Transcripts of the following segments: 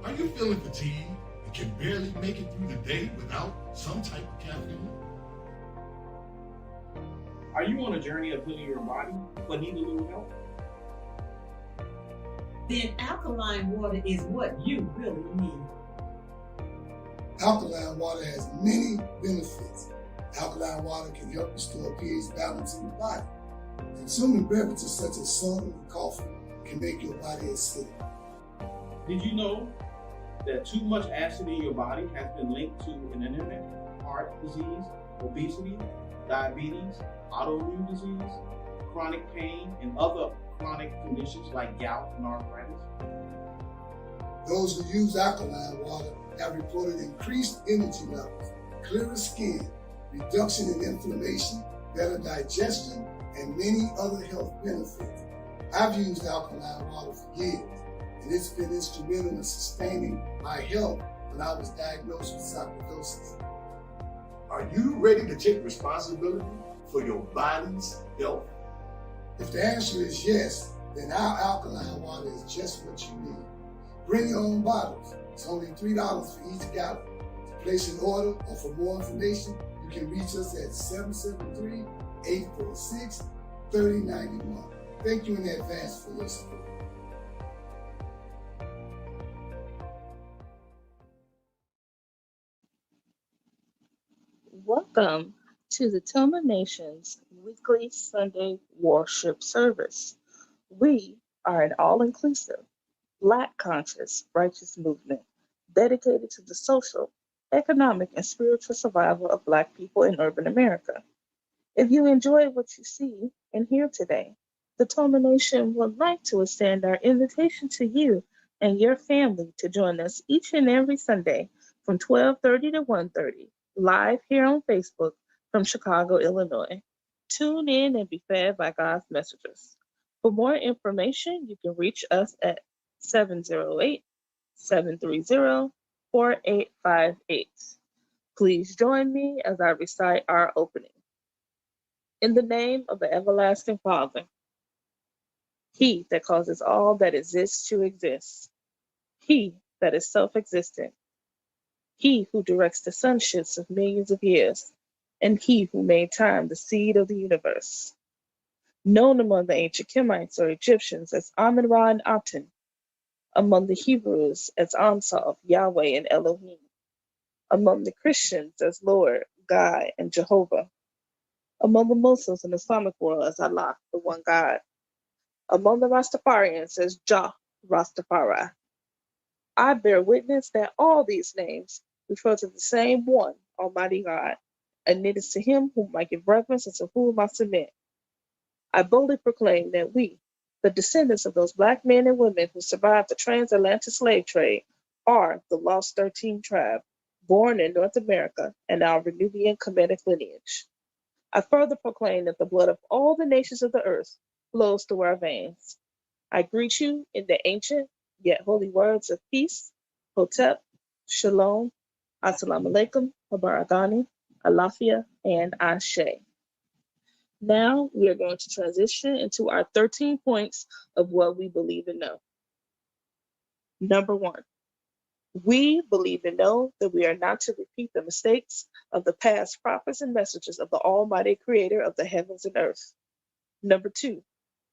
Are you feeling fatigued and can barely make it through the day without some type of caffeine? Are you on a journey of healing your body but need a little help? Then alkaline water is what you really need. Alkaline water has many benefits. Alkaline water can help restore pH balance in the body. Consuming beverages such as soda and coffee can make your body acidic. Did you know that too much acid in your body has been linked to an internet, heart disease, obesity, diabetes, autoimmune disease, chronic pain, and other chronic conditions like gout and arthritis? Those who use alkaline water have reported increased energy levels, clearer skin, reduction in inflammation, better digestion, and many other health benefits. I've used alkaline water for years, and it's been instrumental in sustaining my health when I was diagnosed with sarcoidosis. Are you ready to take responsibility for your body's health? If the answer is yes, then our alkaline water is just what you need. Bring your own bottles. It's only $3 for each gallon. To place an order or for more information, you can reach us at 773-846-3091. Thank you in advance for your support. Welcome to the Toma Nation's weekly Sunday worship service. We are an all-inclusive, Black-conscious, righteous movement dedicated to the social, economic, and spiritual survival of Black people in urban America. If you enjoy what you see and hear today, the Toma Nation would like to extend our invitation to you and your family to join us each and every Sunday from 12:30 to 1:30, live here on Facebook from Chicago, Illinois. Tune in and be fed by God's messengers. For more information, you can reach us at 708-730-4858. Please join me as I recite our opening. In the name of the everlasting Father, He that causes all that exists to exist, He that is self-existent, He who directs the sunships of millions of years, and He who made time the seed of the universe. Known among the ancient Kemites or Egyptians as Amun-Ra and Aten, among the Hebrews as Ansov, Yahweh, and Elohim, among the Christians as Lord, God, and Jehovah, among the Muslims and Islamic world as Allah, the one God, among the Rastafarians as Jah Rastafari. I bear witness that all these names refer to the same one, Almighty God, and it is to Him whom I give reverence and to whom I submit. I boldly proclaim that we, the descendants of those Black men and women who survived the transatlantic slave trade, are the Lost 13 tribe, born in North America and our Renubian Kemetic lineage. I further proclaim that the blood of all the nations of the earth flows through our veins. I greet you in the ancient yet holy words of peace, Hotep, Shalom, Assalamu alaikum, Habaragani, Alafia, and Ashe. Now we are going to transition into our 13 points of what we believe and know. Number 1, we believe and know that we are not to repeat the mistakes of the past prophets and messengers of the Almighty Creator of the heavens and earth. Number 2,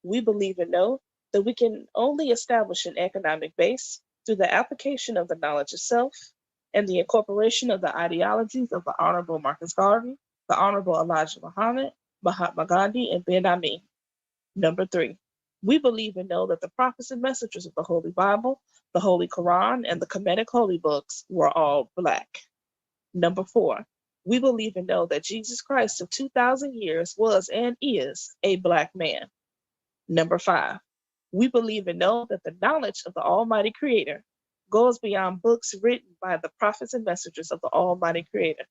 we believe and know that we can only establish an economic base through the application of the knowledge of self and the incorporation of the ideologies of the Honorable Marcus Garvey, the Honorable Elijah Muhammad, Mahatma Gandhi, and Ben Ami. Number 3, we believe and know that the prophets and messengers of the Holy Bible, the Holy Quran, and the Kemetic holy books were all Black. Number 4, we believe and know that Jesus Christ of 2,000 years was and is a Black man. Number 5, we believe and know that the knowledge of the Almighty Creator goes beyond books written by the prophets and messengers of the Almighty Creator.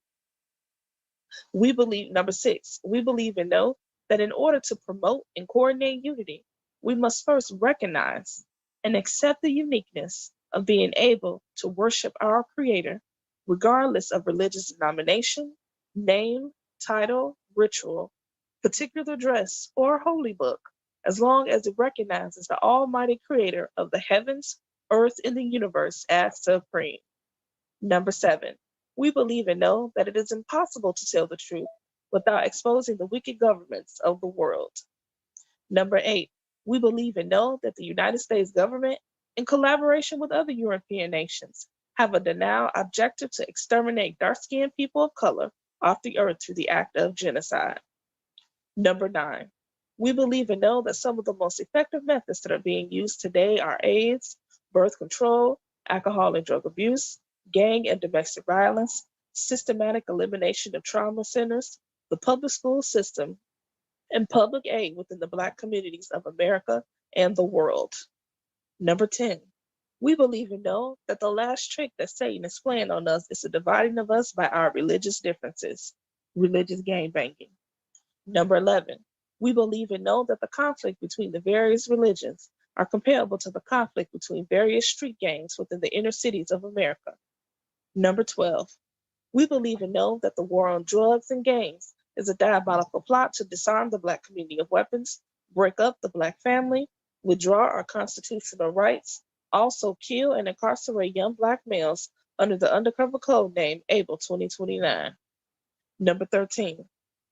Number 6, we believe and know that in order to promote and coordinate unity, we must first recognize and accept the uniqueness of being able to worship our Creator, regardless of religious denomination, name, title, ritual, particular dress, or holy book, as long as it recognizes the almighty creator of the heavens, earth, and the universe as supreme. Number 7, we believe and know that it is impossible to tell the truth without exposing the wicked governments of the world. Number 8, we believe and know that the United States government, in collaboration with other European nations, have a denial objective to exterminate dark-skinned people of color off the earth through the act of genocide. Number 9, we believe and know that some of the most effective methods that are being used today are AIDS, birth control, alcohol and drug abuse, gang and domestic violence, systematic elimination of trauma centers, the public school system, and public aid within the Black communities of America and the world. Number 10, we believe and know that the last trick that Satan is playing on us is the dividing of us by our religious differences, religious gangbanging. Number 11, we believe and know that the conflict between the various religions are comparable to the conflict between various street gangs within the inner cities of America. Number 12, we believe and know that the war on drugs and gangs is a diabolical plot to disarm the Black community of weapons, break up the Black family, withdraw our constitutional rights, also kill and incarcerate young Black males under the undercover code name Able 2029. Number 13,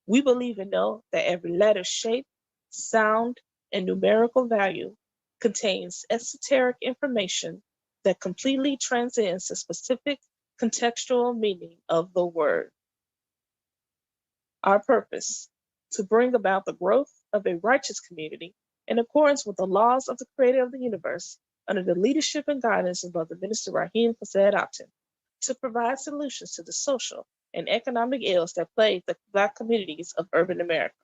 we believe and know that every letter, shape, sound, and numerical value contains esoteric information that completely transcends the specific contextual meaning of the word. Our purpose: to bring about the growth of a righteous community in accordance with the laws of the creator of the universe under the leadership and guidance of Brother Minister Raheem Fasad Opton, to provide solutions to the social and economic ills that plague the Black communities of urban America,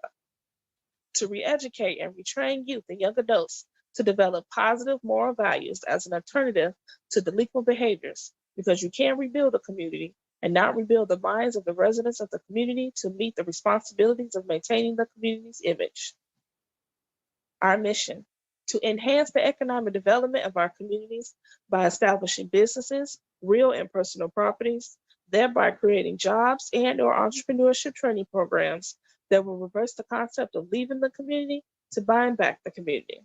to re-educate and retrain youth and young adults to develop positive moral values as an alternative to delinquent behaviors, because you can't rebuild a community and not rebuild the minds of the residents of the community to meet the responsibilities of maintaining the community's image. Our mission: to enhance the economic development of our communities by establishing businesses, real and personal properties, thereby creating jobs and/or entrepreneurship training programs that will reverse the concept of leaving the community to buying back the community.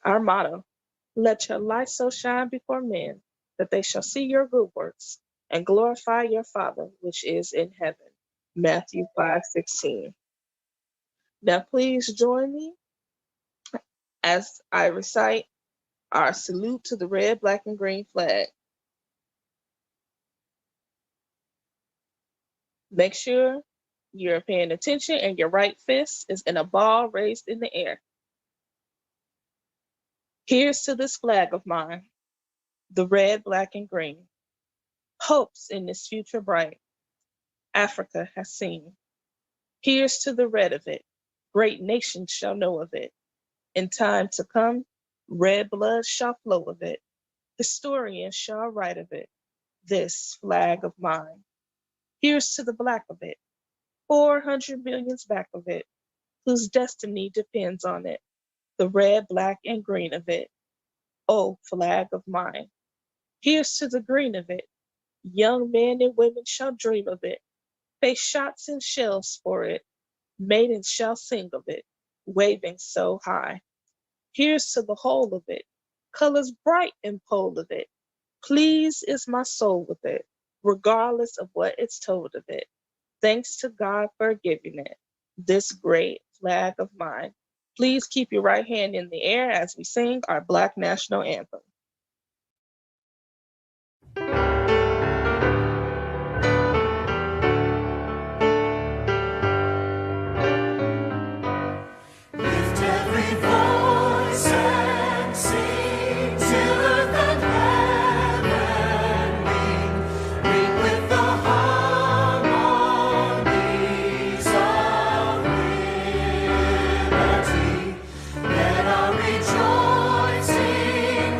Our motto: let your light so shine before men that they shall see your good works and glorify your Father which is in heaven. Matthew 5:16. Now please join me as I recite our salute to the red, black, and green flag. Make sure you're paying attention and your right fist is in a ball raised in the air. Here's to this flag of mine, the red, black, and green. Hopes in this future bright, Africa has seen. Here's to the red of it, great nations shall know of it. In time to come, red blood shall flow of it. Historians shall write of it, this flag of mine. Here's to the black of it, 400 millions back of it, whose destiny depends on it, the red, black, and green of it. Oh, flag of mine. Here's to the green of it, young men and women shall dream of it, face shots and shells for it, maidens shall sing of it, waving so high. Here's to the whole of it, colors bright and pole of it, pleased is my soul with it, regardless of what it's told of it. Thanks to God for giving it, this great flag of mine. Please keep your right hand in the air as we sing our Black National Anthem. Rejoicing,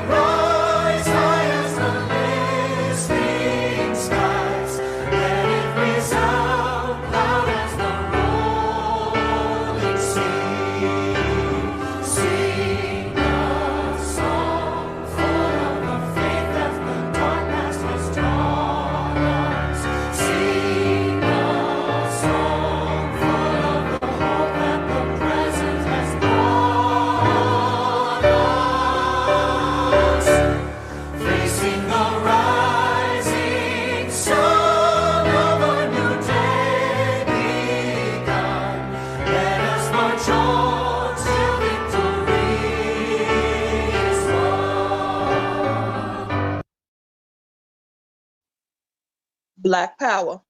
Black power,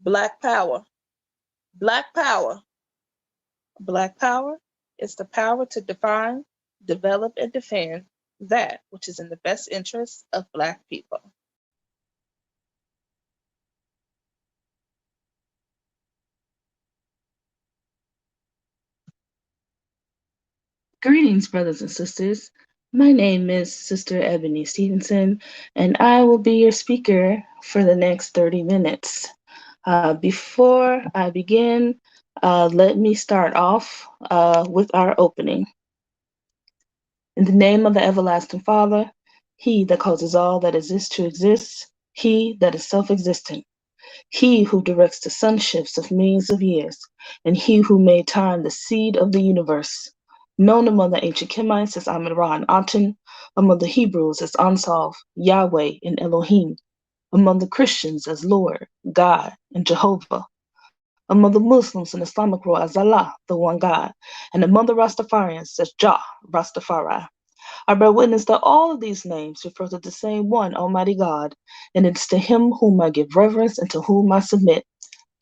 black power, black power. Black power is the power to define, develop, and defend that which is in the best interest of Black people. Greetings, brothers and sisters. My name is Sister Ebony Stevenson, and I will be your speaker for the next 30 minutes. Before I begin, let me start off with our opening. In the name of the everlasting Father, he that causes all that exists to exist, he that is self-existent, he who directs the sunshifts of millions of years, and he who made time the seed of the universe, known among the ancient Kemites as Amid-Ra and Aten, among the Hebrews as Ansalv, Yahweh, and Elohim, among the Christians as Lord, God, and Jehovah, among the Muslims and Islamic world as Allah, the one God, and among the Rastafarians as Jah, Rastafari. I bear witness that all of these names refer to the same one, Almighty God, and it's to him whom I give reverence and to whom I submit.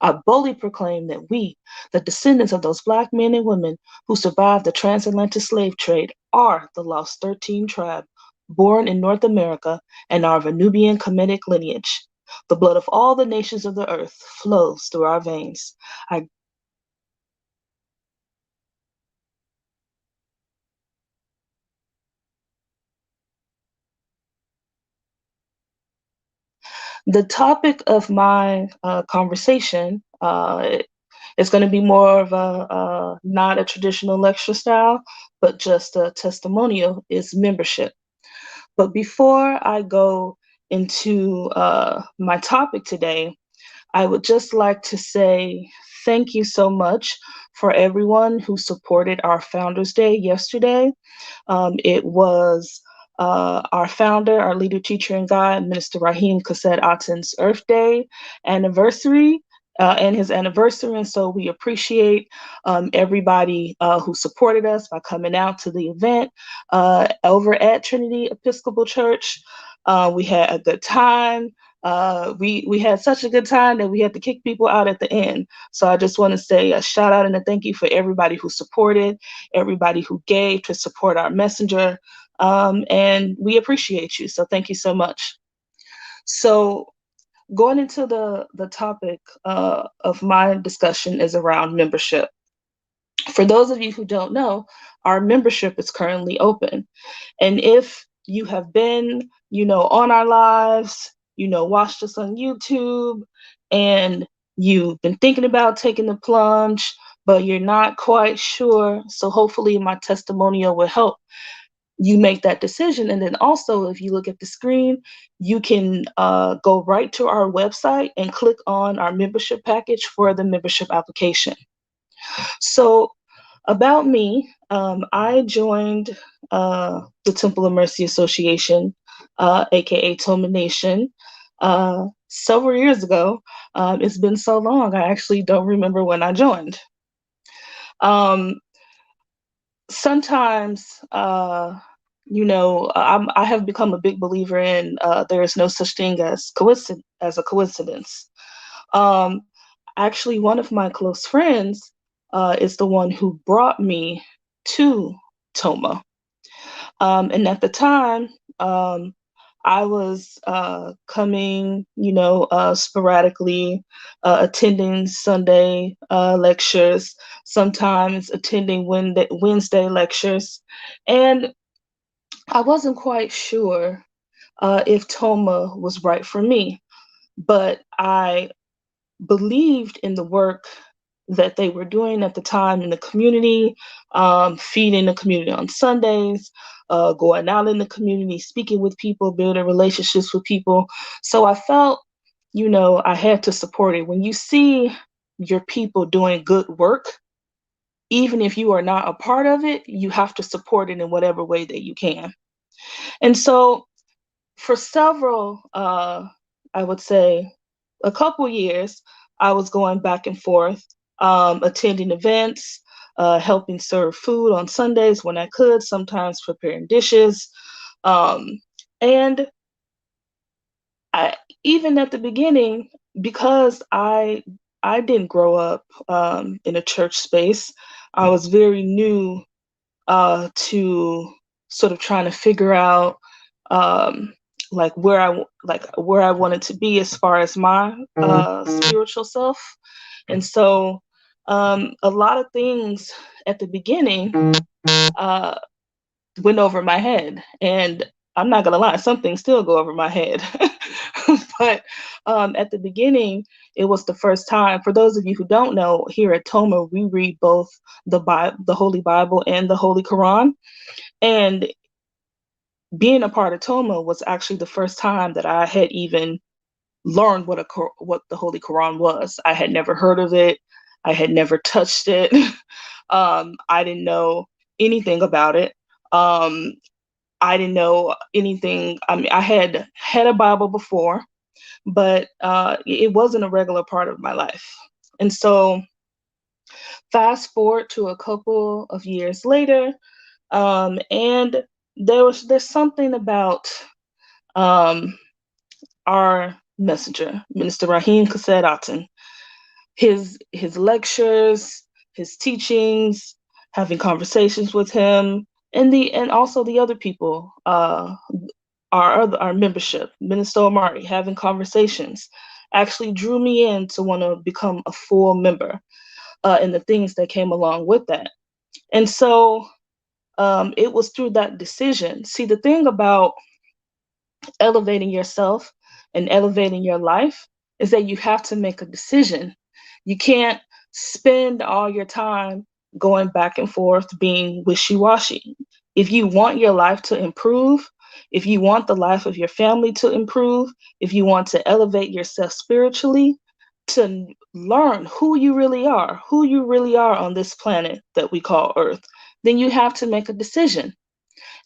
I boldly proclaim that we, the descendants of those Black men and women who survived the transatlantic slave trade, are the lost 13 tribe, born in North America, and are of a Nubian Kemetic lineage. The blood of all the nations of the earth flows through our veins. The topic of my conversation is going to be more of not a traditional lecture style, but just a testimonial, is membership. But before I go into my topic today, I would just like to say thank you so much for everyone who supported our Founders Day yesterday. It was our founder, our leader, teacher, and guide, Minister Raheem Kassed Aten's Earth Day anniversary and his anniversary. And so we appreciate everybody who supported us by coming out to the event over at Trinity Episcopal Church. We had a good time. We had such a good time that we had to kick people out at the end. So I just want to say a shout out and a thank you for everybody who supported, everybody who gave to support our messenger. And we appreciate you. So thank you so much. So going into the topic of my discussion is around membership. For those of you who don't know, our membership is currently open. And if you have been, on our lives, watched us on YouTube, and you've been thinking about taking the plunge, but you're not quite sure. So hopefully my testimonial will help you make that decision. And then also, if you look at the screen, you can go right to our website and click on our membership package for the membership application. So about me, I joined the Temple of Mercy Association, aka Toma Nation, several years ago. It's been so long, I actually don't remember when I joined. Sometimes, I have become a big believer in there is no such thing as a coincidence. Actually, one of my close friends is the one who brought me to Toma. And at the time, I was coming, sporadically, attending Sunday lectures, sometimes attending Wednesday lectures. And I wasn't quite sure if Toma was right for me, but I believed in the work that they were doing at the time in the community, feeding the community on Sundays, going out in the community, speaking with people, building relationships with people. So I felt, I had to support it. When you see your people doing good work, even if you are not a part of it, you have to support it in whatever way that you can. And so for several, I would say a couple years, I was going back and forth, attending events, helping serve food on Sundays when I could, sometimes preparing dishes. And I even at the beginning, because I didn't grow up in a church space. I was very new to sort of trying to figure out um, where I wanted to be as far as my spiritual self. And so a lot of things at the beginning uh, went over my head. And I'm not gonna lie, some things still go over my head. But at the beginning, it was the first time. For those of you who don't know, here at Toma, we read both the Holy Bible and the Holy Quran. And being a part of Toma was actually the first time that I had even learned what the Holy Quran was. I had never heard of it. I had never touched it. I didn't know anything about it. Um, I didn't know anything. I mean, I had a Bible before, but it wasn't a regular part of my life. And so, fast forward to a couple of years later, and there's something about um, our messenger, Minister Rahim Kased, his lectures, his teachings, having conversations with him, and also the other people, our membership, Minister Omari, having conversations, actually drew me in to want to become a full member, and the things that came along with that. And so it was through that decision. See, the thing about elevating yourself and elevating your life is that you have to make a decision. You can't spend all your time going back and forth being wishy-washy. If you want your life to improve, if you want the life of your family to improve, if you want to elevate yourself spiritually, to learn who you really are on this planet that we call Earth, then you have to make a decision.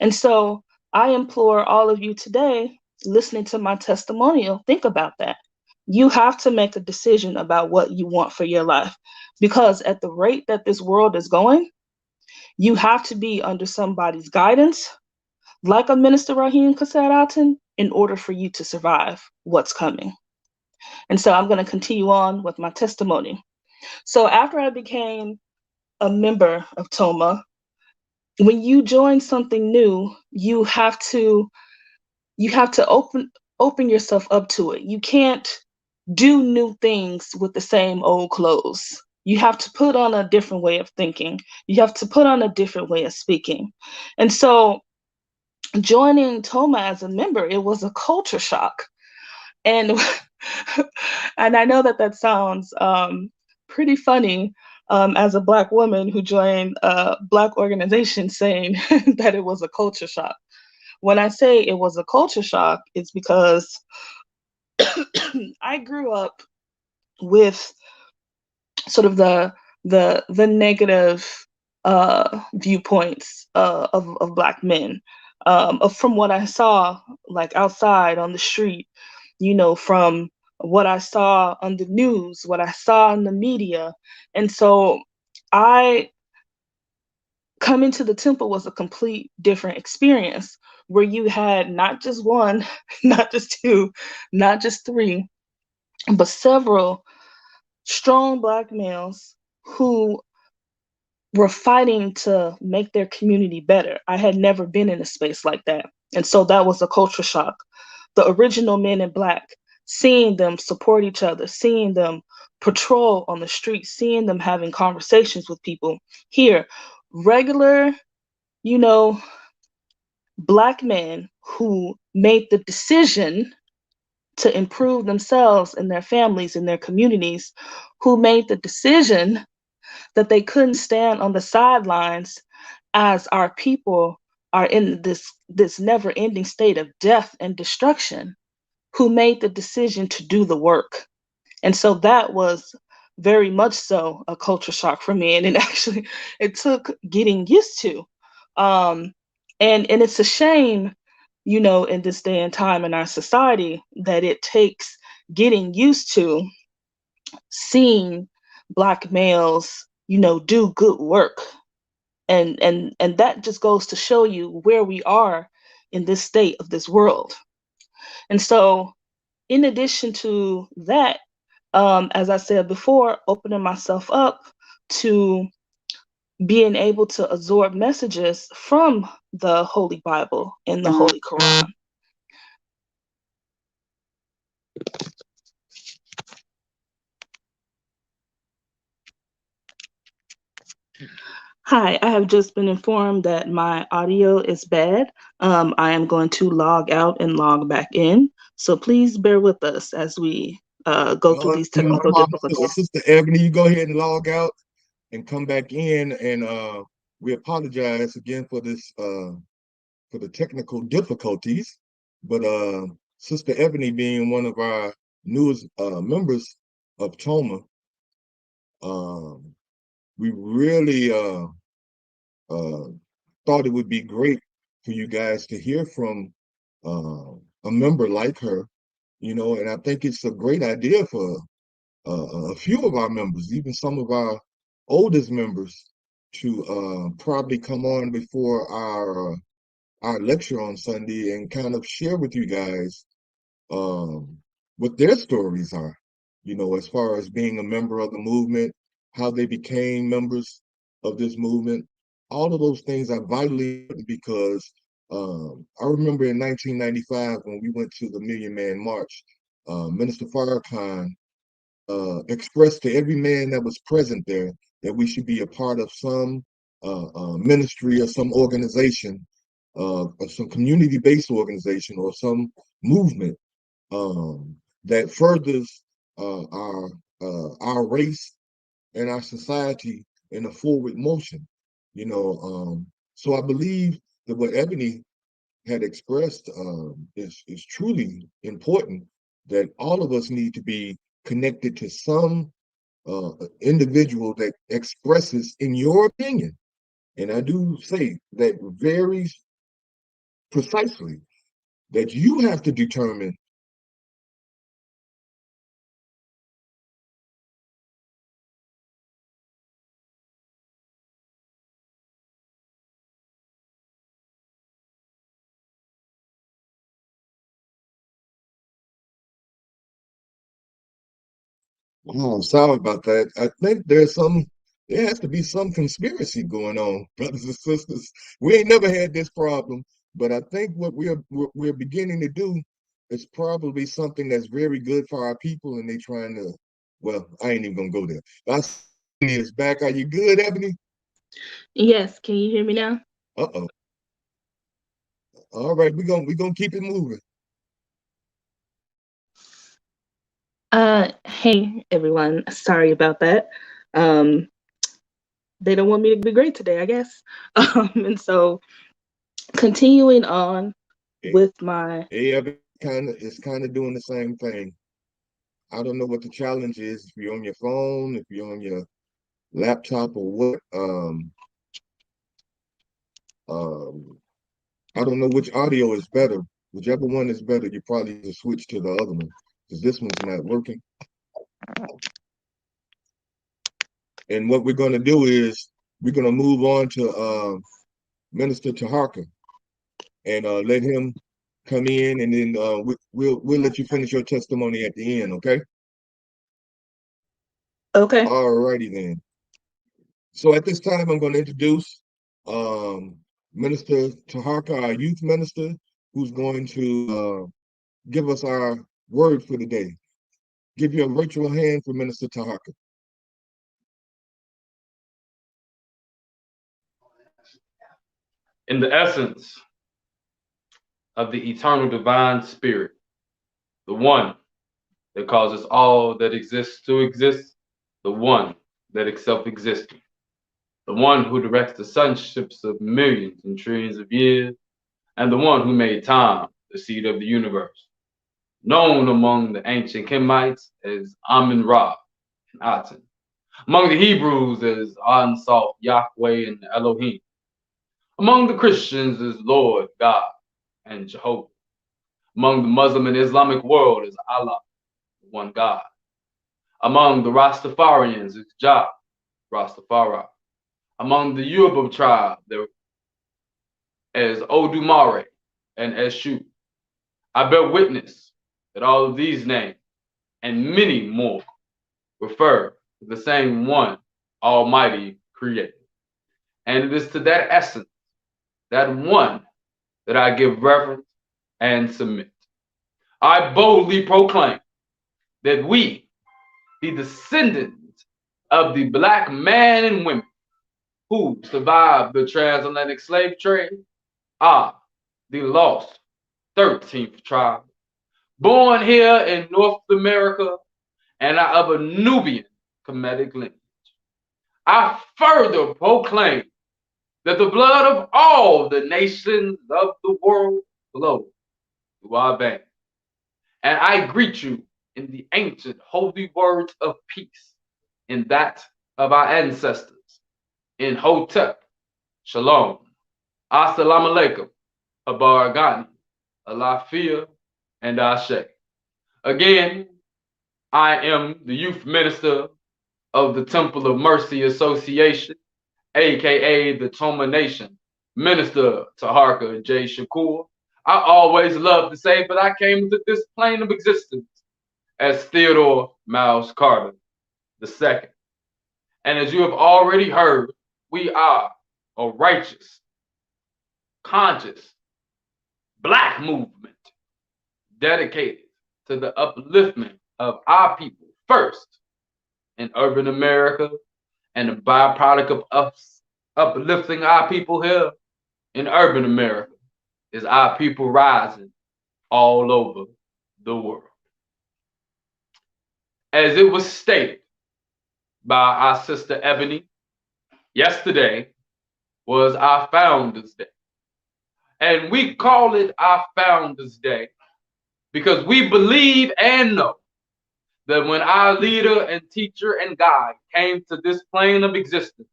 And so I implore all of you today, listening to my testimonial, think about that. You have to make a decision about what you want for your life, because at the rate that this world is going, you have to be under somebody's guidance, like a Minister Rahim Kasaratin, in order for you to survive what's coming. And so I'm going to continue on with my testimony. So after I became a member of Toma, when you join something new, you have to open yourself up to it. You can't do new things with the same old clothes. You have to put on a different way of thinking. You have to put on a different way of speaking. And so joining Toma as a member, it was a culture shock. And and I know that sounds pretty funny, as a Black woman who joined a Black organization, saying that it was a culture shock. When I say it was a culture shock, it's because I grew up with sort of the negative viewpoints of Black men, from what I saw, like outside on the street, from what I saw on the news, what I saw in the media. And so I coming to the temple was a complete different experience, where you had not just one, not just two, not just three, but several strong Black males who were fighting to make their community better. I had never been in a space like that. And so that was a culture shock. The original Men in Black, seeing them support each other, seeing them patrol on the street, seeing them having conversations with people. Here, regular, Black men who made the decision to improve themselves and their families and their communities, who made the decision that they couldn't stand on the sidelines as our people are in this never-ending state of death and destruction, who made the decision to do the work. And so that was very much so a culture shock for me. And it took getting used to. And it's a shame, in this day and time in our society, that it takes getting used to seeing Black males, do good work. And that just goes to show you where we are in this state of this world. And so in addition to that, as I said before, opening myself up to being able to absorb messages from the Holy Bible and the Holy Quran. Hi, I have just been informed that my audio is bad. I am going to log out and log back in. So please bear with us as we go through these technical difficulties. Sister Ebony, you go ahead and log out and come back in, and we apologize again for this for the technical difficulties. But Sister Ebony, being one of our newest members of Toma, we really thought it would be great for you guys to hear from a member like her, you know, and I think it's a great idea for a few of our members, even some of our oldest members, to probably come on before our lecture on Sunday and kind of share with you guys what their stories are, you know, as far as being a member of the movement, how they became members of this movement. All of those things are vitally important because I remember in 1995 when we went to the Million Man March, Minister Farrakhan expressed to every man that was present there that we should be a part of some ministry or some organization, or some community-based organization or some movement that furthers our race and our society in a forward motion. You know, so I believe that what Ebony had expressed is truly important, that all of us need to be connected to some individual that expresses, in your opinion, and I do say that very precisely, that you have to determine Oh, I'm sorry about that. I think there has to be some conspiracy going on, brothers and sisters. We ain't never had this problem, but I think what we're beginning to do is probably something that's very good for our people, and they trying to. Well, I ain't even gonna go there. Ebony is back. Are you good, Ebony? Yes, can you hear me now? Uh-oh. All right, we're gonna keep it moving. Hey everyone, sorry about that. They don't want me to be great today, I guess. And so continuing on with my Hey, Ebony is kind of doing the same thing. I don't know what the challenge is. If you're on your phone, if you're on your laptop or what, I don't know which audio is better. Whichever one is better, you probably need to switch to the other one because this one's not working. And what we're going to do is we're going to move on to Minister Taharka and let him come in, and then we'll let you finish your testimony at the end, okay? Okay. All righty then. So at this time, I'm going to introduce Minister Taharka, our youth minister, who's going to give us our word for the day. Give you a virtual hand for Minister Taharka. In the essence of the eternal divine spirit, the one that causes all that exists to exist, the one that is self-existing, the one who directs the sunships of millions and trillions of years, and the one who made time, the seed of the universe, known among the ancient Kemites as Amun-Ra and Aten, among the Hebrews as Ansaf, Yahweh, and Elohim, among the Christians as Lord, God, and Jehovah, among the Muslim and Islamic world as Allah, one God, among the Rastafarians as Jah, Rastafari, among the Yoruba tribe as Odumare and Eshu. I bear witness that all of these names and many more refer to the same one Almighty creator. And it is to that essence, that one, that I give reverence and submit. I boldly proclaim that we, the descendants of the Black man and women who survived the transatlantic slave trade, are the lost 13th tribe, born here in North America and are of a Nubian Kemetic lineage. I further proclaim that the blood of all the nations of the world flows through our veins. And I greet you in the ancient holy words of peace, in that of our ancestors, in Hotep, Shalom, Assalamu alaikum, Abaragani, Alafia, and Ashe. Again, I am the youth minister of the Temple of Mercy Association, aka the Toma Nation, Minister Taharka J. Shakur. I always love to say, but I came to this plane of existence as Theodore Miles Carter II. And as you have already heard, we are a righteous, conscious, Black movement dedicated to the upliftment of our people first in urban America, and a byproduct of us uplifting our people here in urban America is our people rising all over the world. As it was stated by our sister Ebony, yesterday was our Founders Day. And we call it our Founders Day because we believe and know that when our leader and teacher and guide came to this plane of existence,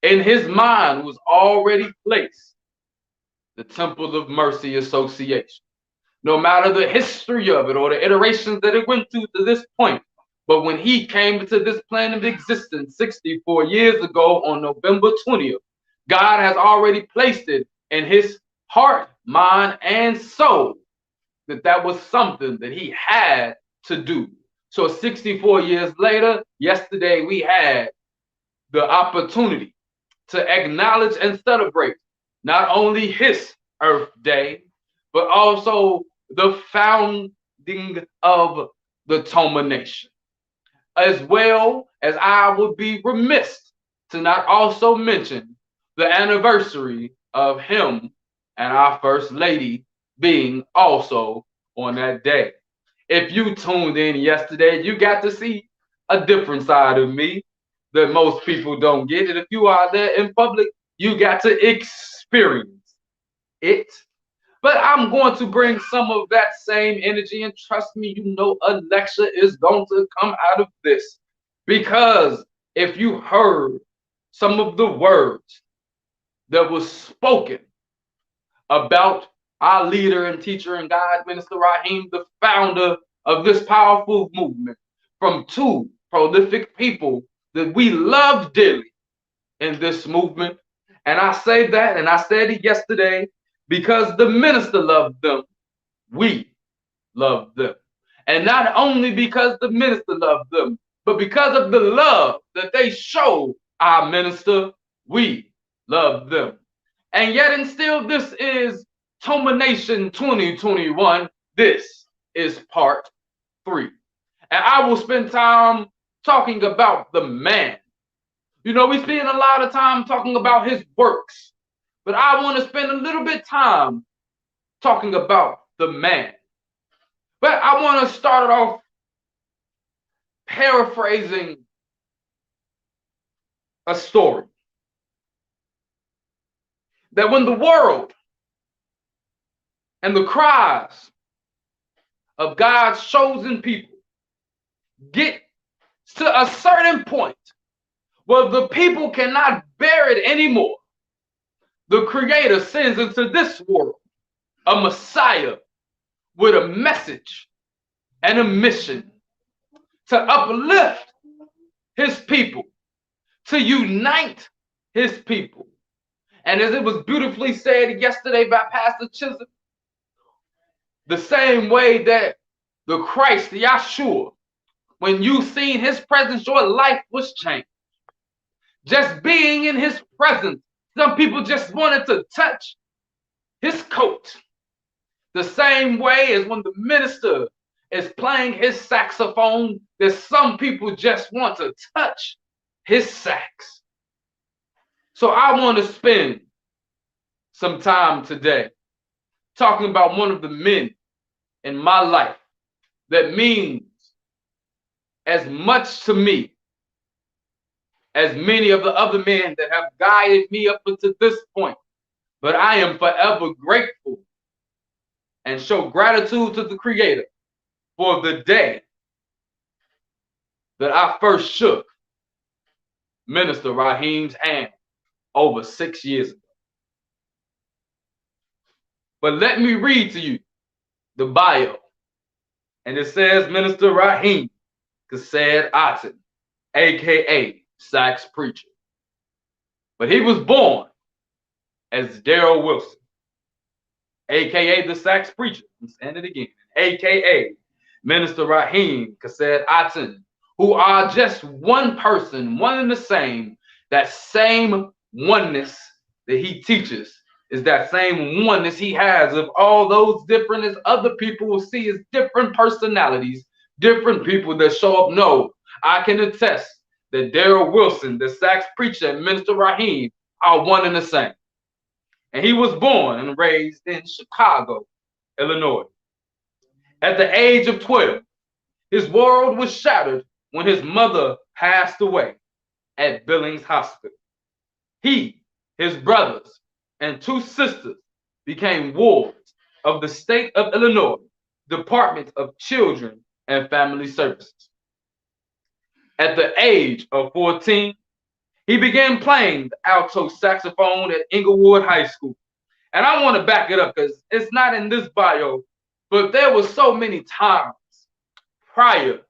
in his mind was already placed the Temple of Mercy Association. No matter the history of it or the iterations that it went to this point, but when he came into this plane of existence 64 years ago on November 20th, God has already placed it in his heart, mind, and soul that that was something that he had to do. So 64 years later, yesterday we had the opportunity to acknowledge and celebrate not only his Earth Day, but also the founding of the Toma Nation. As well as I would be remiss to not also mention the anniversary of him and our First Lady being also on that day. If you tuned in yesterday, you got to see a different side of me that most people don't get. And if you are there in public, you got to experience it. But I'm going to bring some of that same energy, and trust me, you know a lecture is going to come out of this. Because if you heard some of the words that was spoken about our leader and teacher and guide, Minister Raheem, the founder of this powerful movement, from two prolific people that we love dearly in this movement. And I say that, and I said it yesterday, because the minister loved them, we love them. And not only because the minister loved them, but because of the love that they show our minister, we love them. And yet and still, this is Toma Nation 2021. This is part 3. And I will spend time talking about the man. You know, we spend a lot of time talking about his works, but I want to spend a little bit time talking about the man. But I want to start it off paraphrasing a story. That when the world and the cries of God's chosen people get to a certain point where the people cannot bear it anymore, the Creator sends into this world a Messiah with a message and a mission to uplift his people, to unite his people. And as it was beautifully said yesterday by Pastor Chisholm, the same way that the Christ, the Yahshua, when you seen his presence, your life was changed. Just being in his presence, some people just wanted to touch his coat. The same way as when the minister is playing his saxophone, that some people just want to touch his sax. So I want to spend some time today talking about one of the men in my life that means as much to me as many of the other men that have guided me up until this point. But I am forever grateful and show gratitude to the Creator for the day that I first shook Minister Raheem's hand over 6 years ago. But let me read to you the bio. And it says Minister Raheem Kased Aten, aka Sax Preacher. But he was born as Daryl Wilson, aka the Sax Preacher. I'm saying it again, aka Minister Raheem Kased Aten, who are just one person, one and the same. That same oneness that he teaches is that same oneness he has of all those different as other people will see as different personalities, different people that show up. No, I can attest that Daryl Wilson, the Sax Preacher, and Minister Raheem are one and the same. And he was born and raised in Chicago, Illinois. At the age of 12, his world was shattered when his mother passed away at Billings Hospital. He, his brothers, and 2 sisters became wards of the state of Illinois Department of Children and Family Services. At the age of 14, he began playing the alto saxophone at Inglewood High School. And I want to back it up because it's not in this bio, but there were so many times prior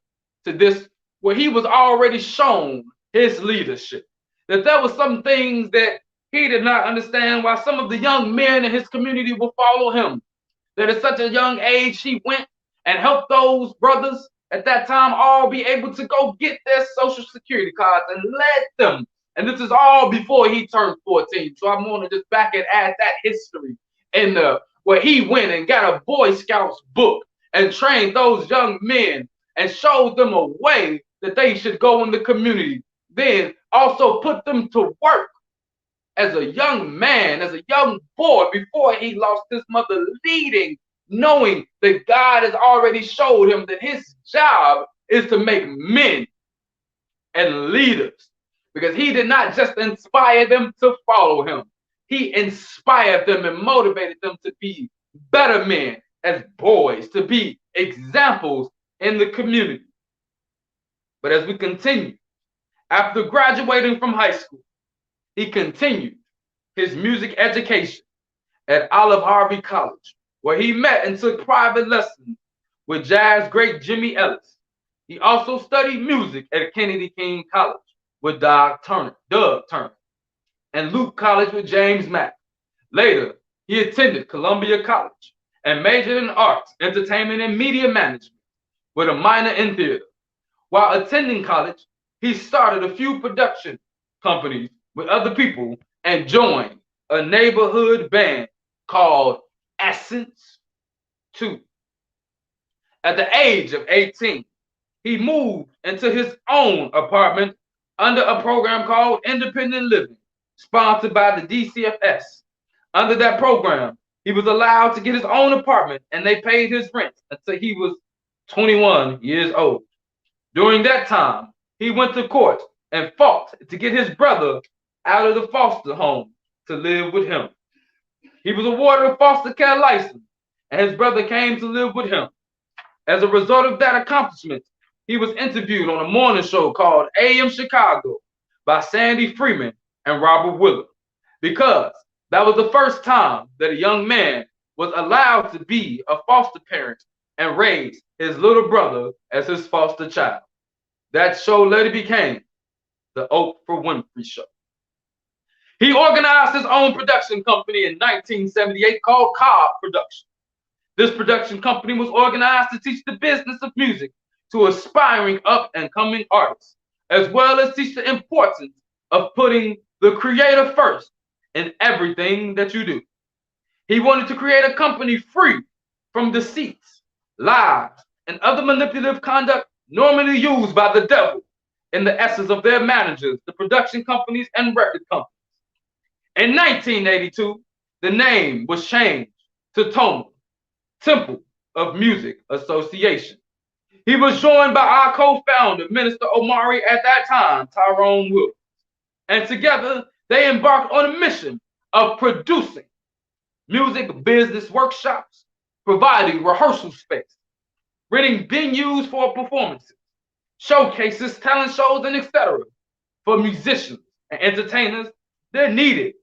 to this where he was already shown his leadership, that there were some things that he did not understand why some of the young men in his community will follow him. That at such a young age, he went and helped those brothers at that time all be able to go get their social security cards and led them. And this is all before he turned 14. So I'm going to just back and add that history in the where he went and got a Boy Scouts book and trained those young men and showed them a way that they should go in the community. Then also put them to work as a young man, as a young boy, before he lost his mother, leading, knowing that God has already showed him that his job is to make men and leaders, because he did not just inspire them to follow him. He inspired them and motivated them to be better men as boys, to be examples in the community. But as we continue, after graduating from high school, he continued his music education at Olive Harvey College, where he met and took private lessons with jazz great Jimmy Ellis. He also studied music at Kennedy King College with Doug Turner, and Luke College with James Mack. Later, he attended Columbia College and majored in arts, entertainment, and media management with a minor in theater. While attending college, he started a few production companies with other people and joined a neighborhood band called Essence 2. At the age of 18, he moved into his own apartment under a program called Independent Living, sponsored by the DCFS. Under that program, he was allowed to get his own apartment and they paid his rent until he was 21 years old. During that time, he went to court and fought to get his brother out of the foster home to live with him. He was awarded a foster care license and his brother came to live with him. As a result of that accomplishment, he was interviewed on a morning show called AM Chicago by Sandy Freeman and Robert Willard, because that was the first time that a young man was allowed to be a foster parent and raise his little brother as his foster child. That show later became the Oprah Winfrey Show. He organized his own production company in 1978 called Cobb Productions. This production company was organized to teach the business of music to aspiring up-and-coming artists, as well as teach the importance of putting the creator first in everything that you do. He wanted to create a company free from deceits, lies, and other manipulative conduct normally used by the devil in the essence of their managers, the production companies, and record companies. In 1982, the name was changed to Toma, Temple of Music Association. He was joined by our co-founder, Minister Omari at that time, Tyrone Williams, and together they embarked on a mission of producing music business workshops, providing rehearsal space, renting venues for performances, showcases, talent shows, and etc. for musicians and entertainers that needed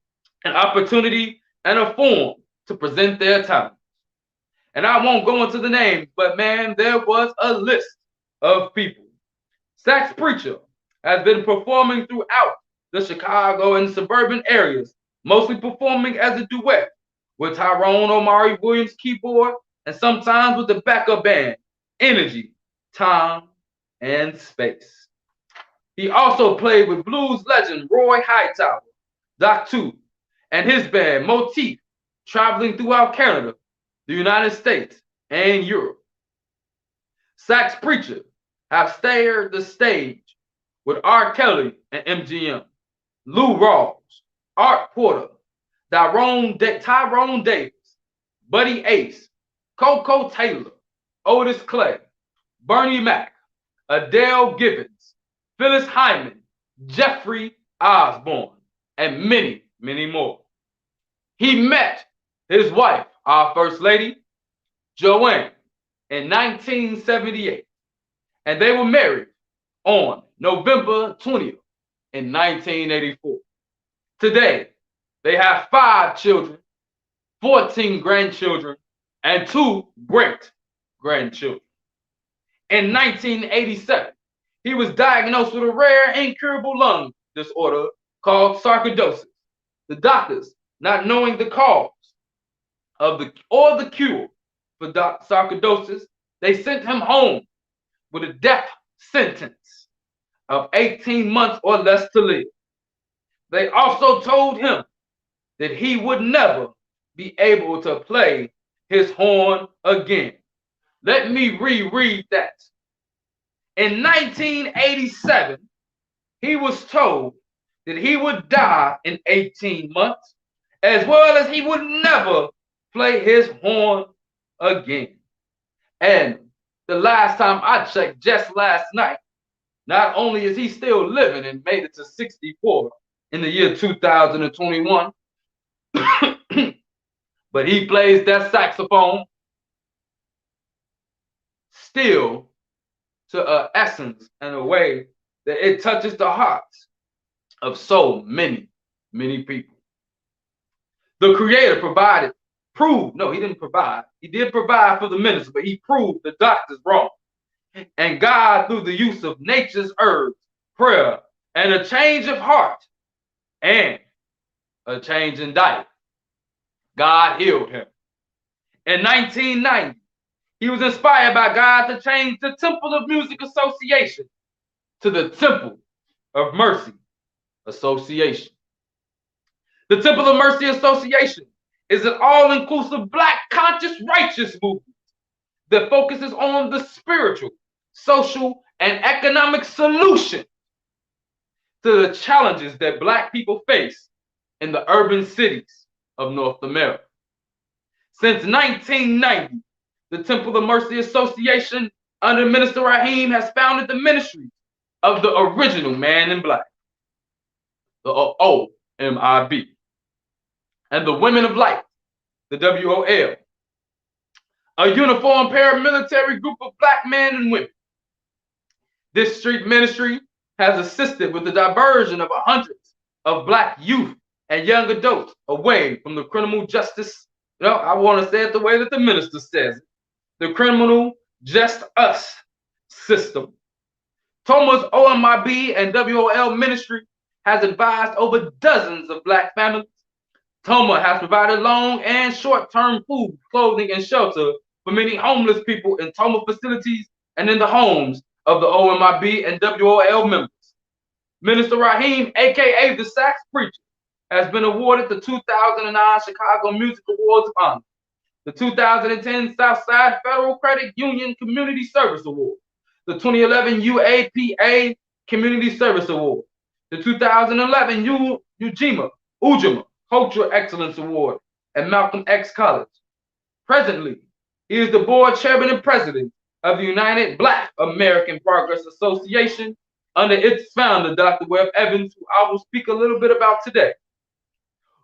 an opportunity and a forum to present their talent. And I won't go into the names, but man, there was a list of people. Sax Preacher has been performing throughout the Chicago and suburban areas, mostly performing as a duet with Tyrone Omari Williams keyboard and sometimes with the backup band, Energy, Time, and Space. He also played with blues legend Roy Hightower, Doc 2, and his band Motif, traveling throughout Canada, the United States, and Europe. Sax Preacher have shared the stage with R. Kelly and MGM, Lou Rawls, Art Porter, Tyrone Davis, Buddy Ace, Coco Taylor, Otis Clay, Bernie Mac, Adele Gibbons, Phyllis Hyman, Jeffrey Osborne, and many, many more. He met his wife, our First Lady, Joanne, in 1978, and they were married on November 20th in 1984. Today, they have 5 children, 14 grandchildren, and 2 great-grandchildren. In 1987, he was diagnosed with a rare incurable lung disorder called sarcoidosis. The doctors, not knowing the cause of the cure for sarcoidosis, they sent him home with a death sentence of 18 months or less to live. They also told him that he would never be able to play his horn again. Let me reread that. In 1987, he was told that he would die in 18 months, as well as he would never play his horn again. And the last time I checked, just last night, not only is he still living and made it to 64 in the year 2021, but he plays that saxophone still to an essence and a way that it touches the hearts of so many, many people. The Creator he didn't provide. He did provide for the minister, but he proved the doctors wrong. And God, through the use of nature's herbs, prayer, and a change of heart, and a change in diet, God healed him. In 1990, he was inspired by God to change the Temple of Music Association to the Temple of Mercy Association. The Temple of Mercy Association is an all-inclusive Black conscious righteous movement that focuses on the spiritual, social, and economic solution to the challenges that Black people face in the urban cities of North America. Since 1990, the Temple of Mercy Association under Minister Raheem has founded the ministry of the original Man in Black, the OMIB, and the Women of Light, the WOL, a uniformed paramilitary group of Black men and women. This street ministry has assisted with the diversion of hundreds of Black youth and young adults away from the criminal justice. I want to say it the way that the minister says it, the criminal just us system. Toma's OMIB and WOL ministry has advised over dozens of Black families. Toma has provided long and short-term food, clothing, and shelter for many homeless people in Toma facilities and in the homes of the OMIB and WOL members. Minister Raheem, aka the Sax Preacher, has been awarded the 2009 Chicago Music Awards of Honor, the 2010 Southside Federal Credit Union Community Service Award, the 2011 UAPA Community Service Award, the 2011 Ujima Cultural Excellence Award at Malcolm X College. Presently, he is the board chairman and president of the United Black American Progress Association under its founder, Dr. Webb Evans, who I will speak a little bit about today,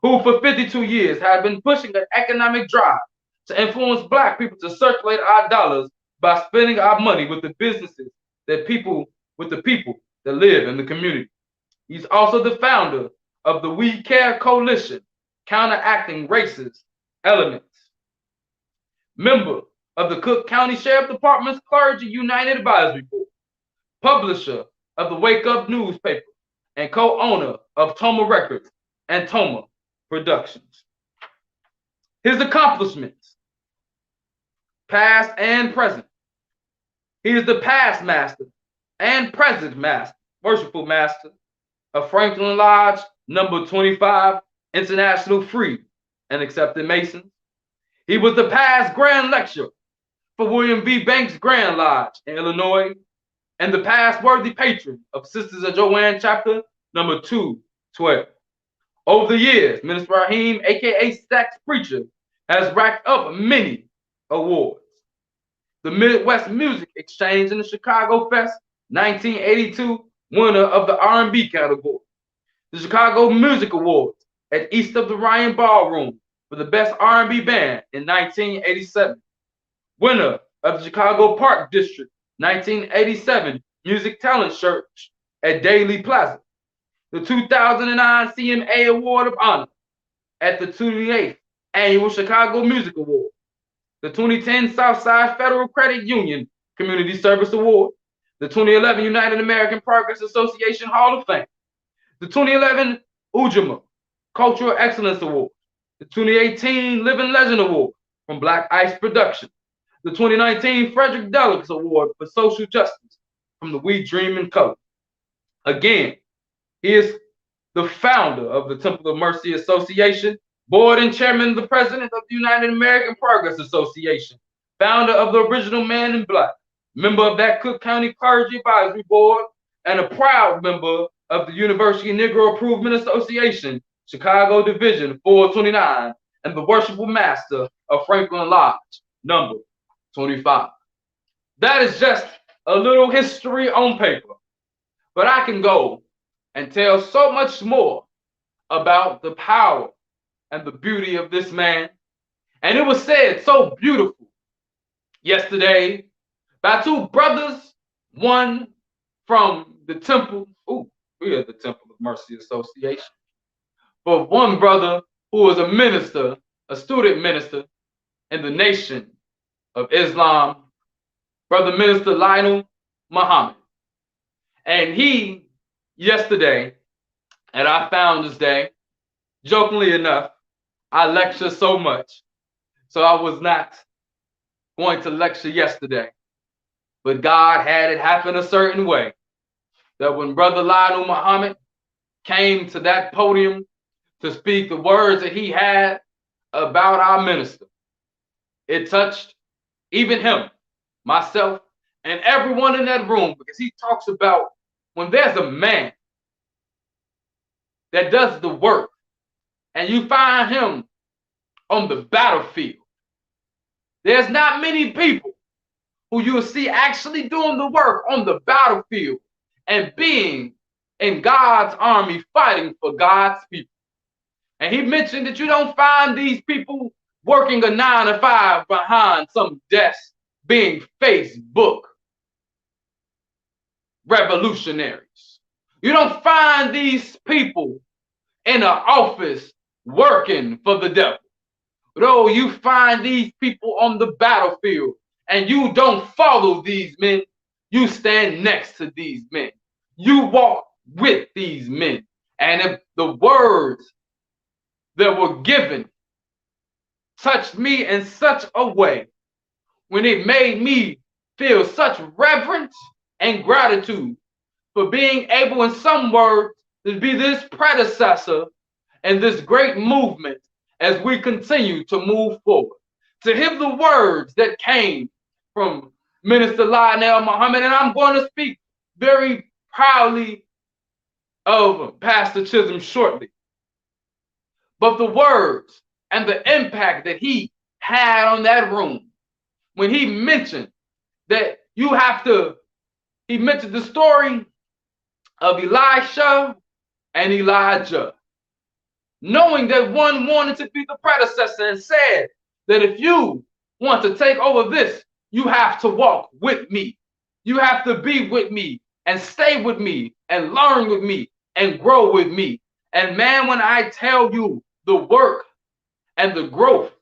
who for 52 years has been pushing an economic drive to influence Black people to circulate our dollars by spending our money with the businesses that people that live in the community. He's also the founder of the We Care Coalition, counteracting racist elements. Member of the Cook County Sheriff Department's Clergy United Advisory Board, publisher of the Wake Up newspaper, and co-owner of Toma Records and Toma Productions. His accomplishments, past and present. He is the past master and present master, worshipful master of Franklin Lodge number 25, International Free and Accepted Masons. He was the past Grand Lecturer for William V. Banks Grand Lodge in Illinois, and the past worthy patron of Sisters of Joanne Chapter number 212. Over the years, Minister Raheem, aka Sax Preacher, has racked up many awards. The Midwest Music Exchange and the Chicago Fest 1982 winner of the R&B category. The Chicago Music Awards at East of the Ryan Ballroom for the best R&B band in 1987. Winner of the Chicago Park District 1987 Music Talent Search at Daily Plaza. The 2009 CMA Award of Honor at the 28th Annual Chicago Music Award. The 2010 Southside Federal Credit Union Community Service Award. The 2011 United American Progress Association Hall of Fame. The 2011 Ujima Cultural Excellence Award. The 2018 Living Legend Award from Black Ice Productions. The 2019 Frederick Douglass Award for Social Justice from the We Dream in Color. Again, he is the founder of the Temple of Mercy Association, board and chairman, the president of the United American Progress Association, founder of the Original Man in Black, member of that Cook County Clergy Advisory Board, and a proud member of the University Negro Improvement Association, Chicago Division 429, and the worshipful master of Franklin Lodge, number 25. That is just a little history on paper, but I can go and tell so much more about the power and the beauty of this man. And it was said so beautiful yesterday by two brothers, one from the Temple, we are the Temple of Mercy Association, but one brother who was a minister, a student minister in the Nation of Islam, Brother Minister Lionel Muhammad. And he, yesterday, at our Founders Day, jokingly enough, I lecture so much, so I was not going to lecture yesterday. But God had it happen a certain way that when Brother Lionel Muhammad came to that podium to speak the words that he had about our minister, it touched even him, myself, and everyone in that room, because he talks about when there's a man that does the work and you find him on the battlefield, there's not many people who you'll see actually doing the work on the battlefield and being in God's army fighting for God's people. And he mentioned that you don't find these people working a 9-to-5 behind some desk being Facebook revolutionaries. You don't find these people in an office working for the devil. No, you find these people on the battlefield, and you don't follow these men. You stand next to these men. You walk with these men. And if the words that were given touched me in such a way when it made me feel such reverence and gratitude for being able, in some words, to be this predecessor and this great movement as we continue to move forward. To hear the words that came from Minister Lionel Muhammad, and I'm going to speak very proudly of Pastor Chisholm shortly. But the words and the impact that he had on that room when he mentioned that he mentioned the story of Elisha and Elijah, knowing that one wanted to be the predecessor and said that if you want to take over this, you have to walk with me. You have to be with me and stay with me and learn with me and grow with me. And man, when I tell you the work and the growth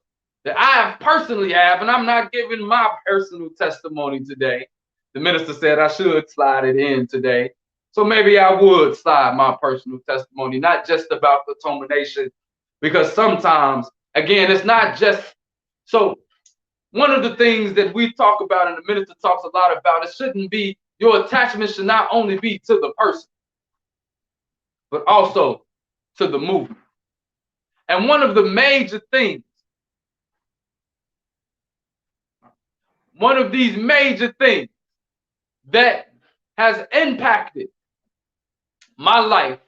that I have personally have, and I'm not giving my personal testimony today. The minister said I should slide it in today. So maybe I would slide my personal testimony, not just about the Toma Nation, because sometimes, again, it's not just, so one of the things that we talk about and the minister talks a lot about, it shouldn't be, your attachment should not only be to the person, but also to the movement. And one of the major things, one of these major things that has impacted my life,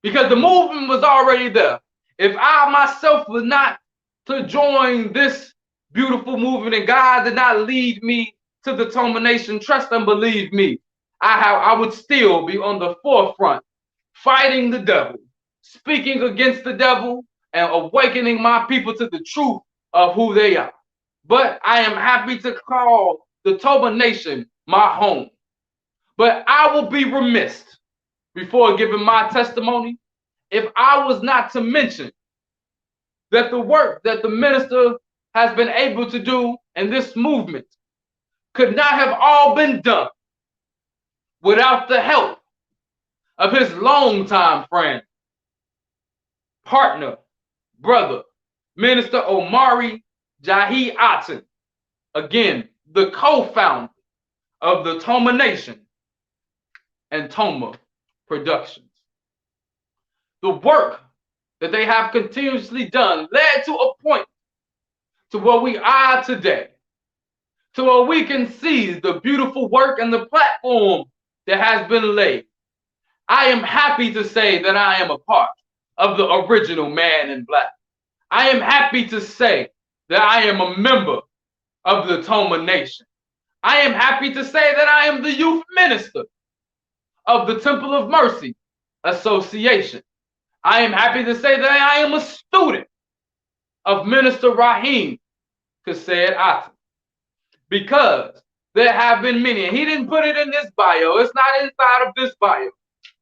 because the movement was already there. If I myself was not to join this beautiful movement and God did not lead me to the Toma Nation, trust and believe me, I would still be on the forefront, fighting the devil, speaking against the devil, and awakening my people to the truth of who they are. But I am happy to call the Toma Nation my home. But I will be remiss before giving my testimony if I was not to mention that the work that the minister has been able to do in this movement could not have all been done without the help of his longtime friend, partner, brother, Minister Omari Jahi Aten, again, the co-founder of the Toma Nation and Toma Productions. The work that they have continuously done led to a point to where we are today, to where we can see the beautiful work and the platform that has been laid. I am happy to say that I am a part of the original Man in Black. I am happy to say that I am a member of the Toma Nation. I am happy to say that I am the youth minister of the Temple of Mercy Association. I am happy to say that I am a student of Minister Raheem Kased Aten, because there have been many, and he didn't put it in this bio, it's not inside of this bio.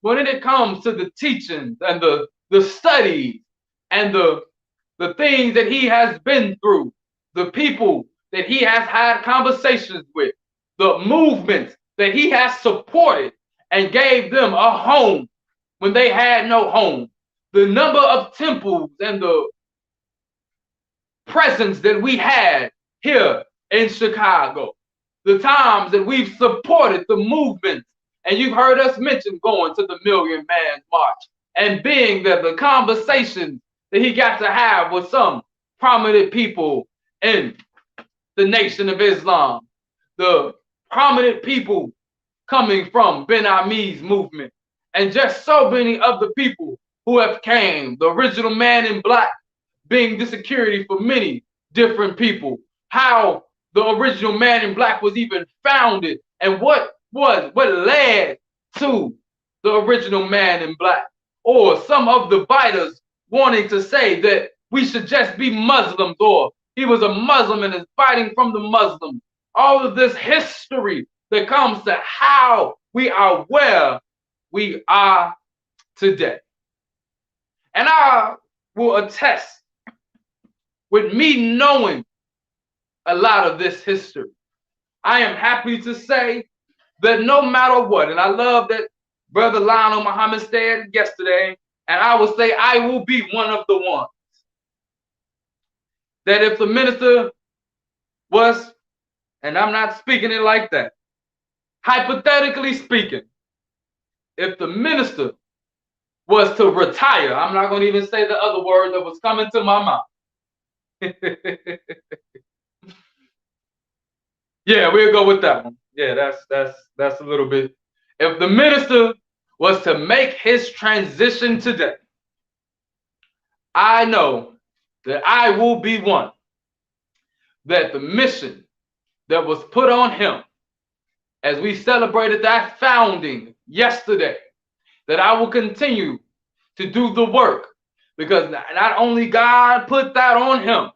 When it comes to the teachings and the studies and the things that he has been through, the people that he has had conversations with, the movements that he has supported and gave them a home when they had no home, the number of temples and the presence that we had here in Chicago, the times that we've supported the movements, and you've heard us mention going to the Million Man March and being there, the conversations that he got to have with some prominent people in the Nation of Islam, the prominent people coming from Ben Ami's movement, and just so many other people who have came, the original Man in Black being the security for many different people, how the original Man in Black was even founded, and what led to the original Man in Black, or some of the fighters wanting to say that we should just be Muslims, or he was a Muslim and is fighting from the Muslims. All of this history that comes to how we are where we are today. And I will attest, with me knowing a lot of this history, I am happy to say that no matter what, and I love that Brother Lionel Muhammad said yesterday, and I will say I will be one of the ones, that if the minister was and I'm not speaking it like that. Hypothetically speaking, if the minister was to retire, I'm not going to even say the other word that was coming to my mouth. Yeah, we'll go with that one. Yeah, that's a little bit. If the minister was to make his transition today, I know that I will be one that the mission that was put on him as we celebrated that founding yesterday, that I will continue to do the work, because not only God put that on him,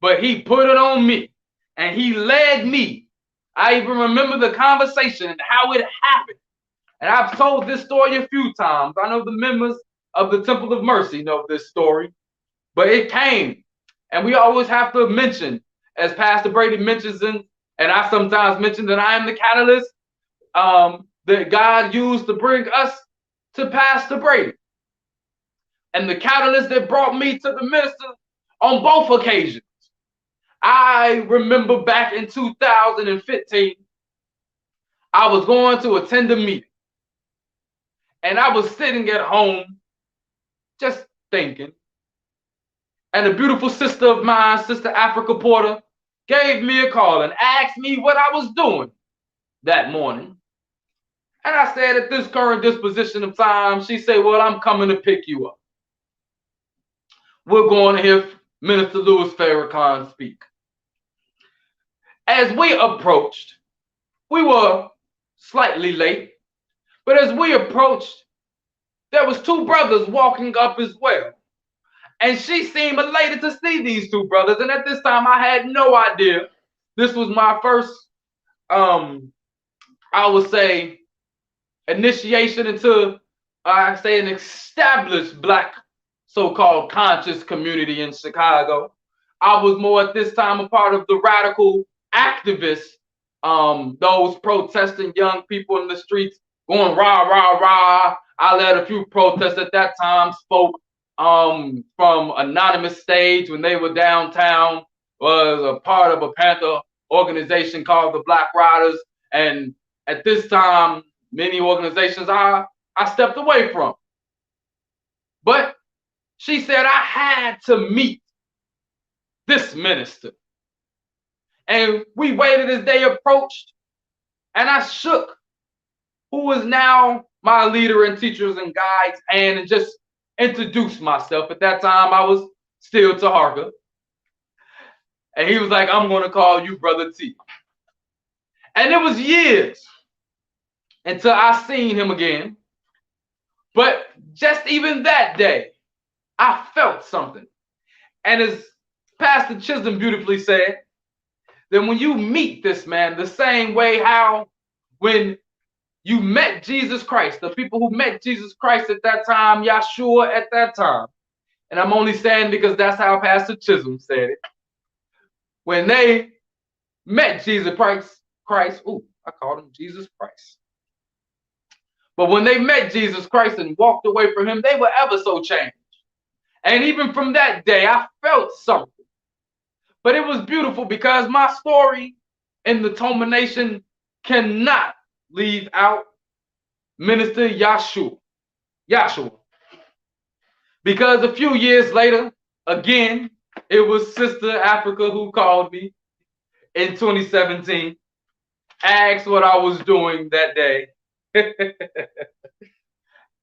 but he put it on me and he led me. I even remember the conversation and how it happened. And I've told this story a few times. I know the members of the Temple of Mercy know this story, but it came. And we always have to mention, as Pastor Brady mentions, and I sometimes mention, that I am the catalyst that God used to bring us to Pastor Brady. And the catalyst that brought me to the minister on both occasions. I remember back in 2015, I was going to attend a meeting. And I was sitting at home just thinking. And a beautiful sister of mine, Sister Africa Porter, gave me a call and asked me what I was doing that morning. And I said, at this current disposition of time, she said, well, I'm coming to pick you up. We're going to hear Minister Louis Farrakhan speak. As we approached, we were slightly late, but as we approached, there was two brothers walking up as well. And she seemed elated to see these two brothers. And at this time, I had no idea. This was my first, I would say, initiation into, I say, an established Black so-called conscious community in Chicago. I was more at this time a part of the radical activists, those protesting young people in the streets going rah, rah, rah. I led a few protests at that time, spoke from anonymous stage when they were downtown, was a part of a Panther organization called the Black Riders. And at this time, many organizations I stepped away from. But she said I had to meet this minister. And we waited as they approached, and I shook who is now my leader and teachers and guides hand and just introduced myself. At that time, I was still Taharka. And he was like, I'm going to call you Brother T. And it was years until I seen him again. But just even that day, I felt something. And as Pastor Chisholm beautifully said, that when you meet this man the same way how when you met Jesus Christ, the people who met Jesus Christ at that time, Yahshua at that time, and I'm only saying because that's how Pastor Chisholm said it, when they met Jesus Christ, ooh, I called him Jesus Christ. But when they met Jesus Christ and walked away from him, they were ever so changed. And even from that day, I felt something. But it was beautiful because my story in the Toma Nation cannot leave out Minister Yahshua. Because a few years later, again, it was Sister Africa who called me in 2017, asked what I was doing that day,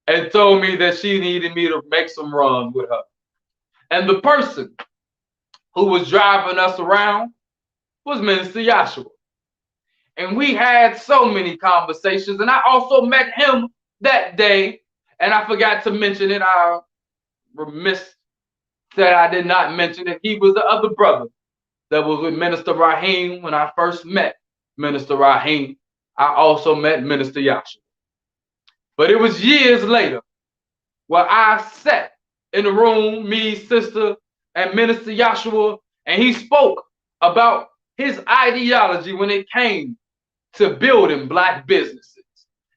and told me that she needed me to make some runs with her. And the person who was driving us around was Minister Yahshua. And we had so many conversations. And I also met him that day. And I forgot to mention it. I remiss that I did not mention it. He was the other brother that was with Minister Raheem. When I first met Minister Raheem, I also met Minister Yahshua. But it was years later where I sat in the room, me, sister, and Minister Yahshua, and he spoke about his ideology when it came to building Black businesses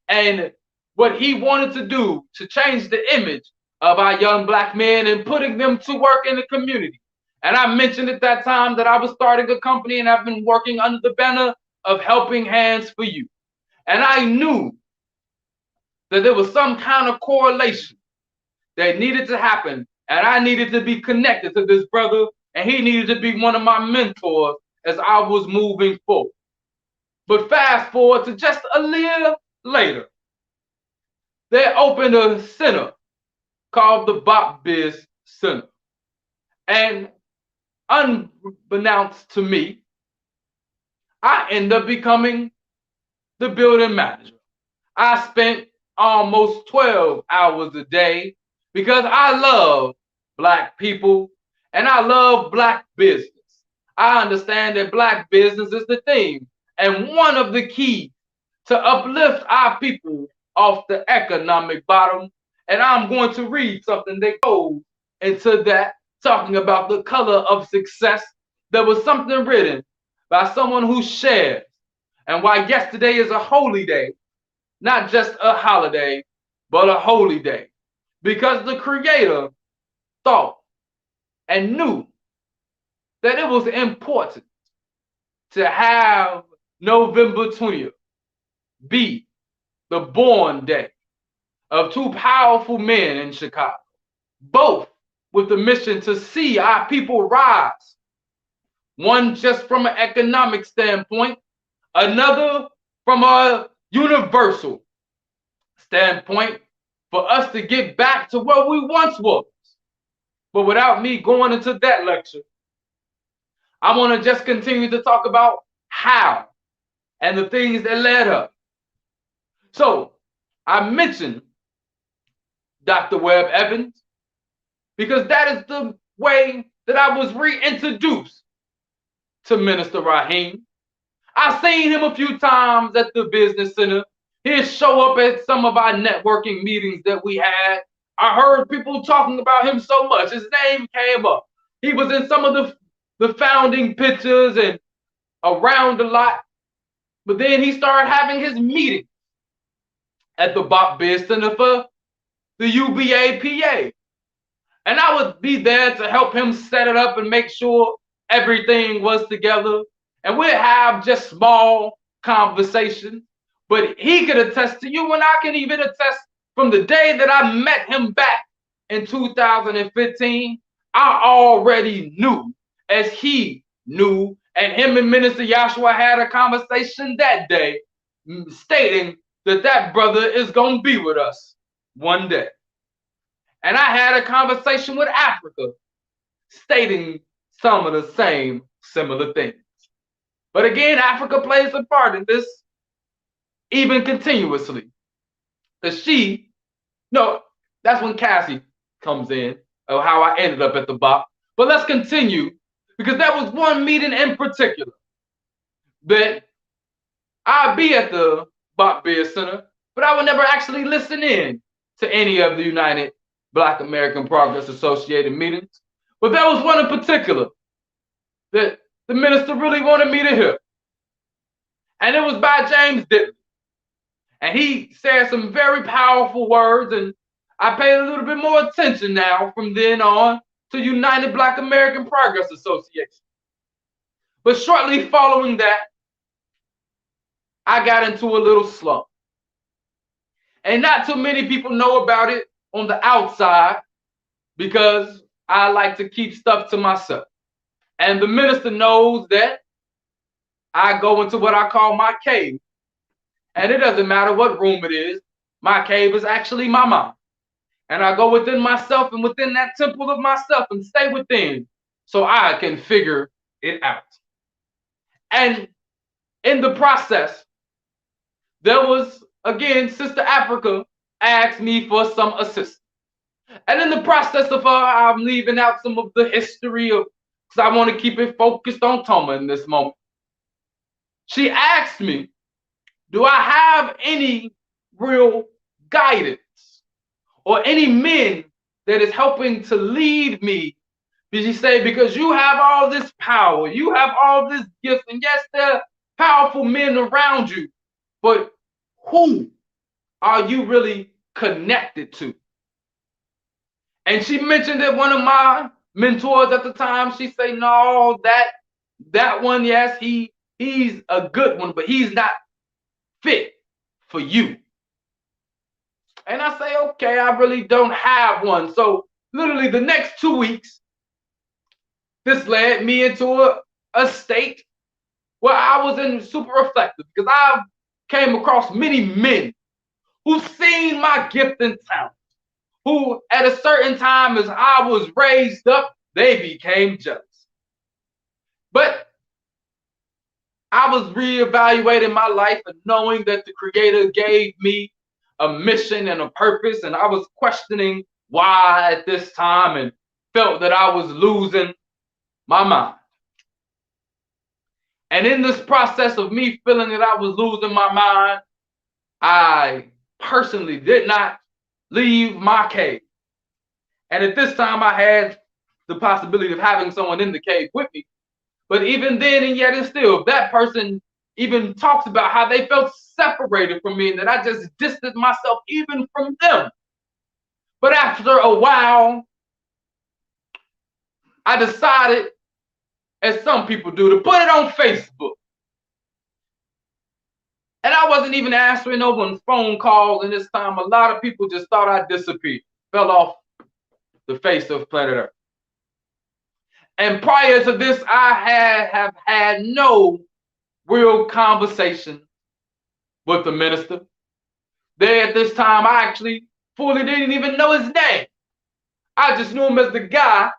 and what he wanted to do to change the image of our young Black men and putting them to work in the community. And I mentioned at that time that I was starting a company and I've been working under the banner of Helping Hands for You. And I knew that there was some kind of correlation that needed to happen. And I needed to be connected to this brother, and he needed to be one of my mentors as I was moving forward. But fast forward to just a year later, they opened a center called the Bop Biz Center. And unbeknownst to me, I ended up becoming the building manager. I spent almost 12 hours a day because I love Black people and I love Black business. I understand that Black business is the thing and one of the keys to uplift our people off the economic bottom. And I'm going to read something that goes into that, talking about the color of success. There was something written by someone who shares and why yesterday is a holy day, not just a holiday, but a holy day. Because the Creator thought and knew that it was important to have November 20th be the born day of two powerful men in Chicago, both with the mission to see our people rise. One just from an economic standpoint, another from a universal standpoint, for us to get back to where we once was. But without me going into that lecture, I want to just continue to talk about how and the things that led up. So I mentioned Dr. Webb Evans because that is the way that I was reintroduced to Minister Raheem. I've seen him a few times at the business center. He'd show up at some of our networking meetings that we had. I heard people talking about him so much. His name came up. He was in some of the founding pictures and around a lot. But then he started having his meetings at the Bop Biz Center for the UBA PA. And I would be there to help him set it up and make sure everything was together. And we'd have just small conversations. But he could attest to you, and I can even attest from the day that I met him back in 2015, I already knew, as he knew, and him and Minister Yahshua had a conversation that day, stating that that brother is going to be with us one day. And I had a conversation with Africa, stating some of the same similar things. But again, Africa plays a part in this, even continuously. Because that's when Cassie comes in, of how I ended up at the Bop. But let's continue, because there was one meeting in particular that I'd be at the Bop Biz Center, but I would never actually listen in to any of the United Black American Progress Associated meetings. But there was one in particular that the minister really wanted me to hear. And it was by James Ditley. And he said some very powerful words, and I paid a little bit more attention now from then on to United Black American Progress Association. But shortly following that, I got into a little slump. And not too many people know about it on the outside because I like to keep stuff to myself. And the minister knows that I go into what I call my cave. And it doesn't matter what room it is. My cave is actually my mind. And I go within myself and within that temple of myself and stay within so I can figure it out. And in the process, there was, again, Sister Africa asked me for some assistance. And in the process of her, I'm leaving out some of the history of, because I want to keep it focused on Toma in this moment. She asked me, do I have any real guidance or any men that is helping to lead me? Did she say, because you have all this power, you have all this gift, and yes, there are powerful men around you, but who are you really connected to? And she mentioned that one of my mentors at the time, she say, no, that one, yes, he's a good one, but he's not fit for you. And I say, okay, I really don't have one. So literally the next 2 weeks, this led me into a state where I was in super reflective, because I came across many men who seen my gift and talent, who at a certain time as I was raised up, they became jealous. But I was reevaluating my life and knowing that the Creator gave me a mission and a purpose, and I was questioning why at this time and felt that I was losing my mind. And in this process of me feeling that I was losing my mind, I personally did not leave my cave. And at this time, I had the possibility of having someone in the cave with me. But even then, and yet and still, that person even talks about how they felt separated from me and that I just distanced myself even from them. But after a while, I decided, as some people do, to put it on Facebook. And I wasn't even answering no one's phone calls. And this time, a lot of people just thought I disappeared, fell off the face of planet Earth. And prior to this, I have had no real conversation with the minister. There at this time, I actually fully didn't even know his name. I just knew him as the guy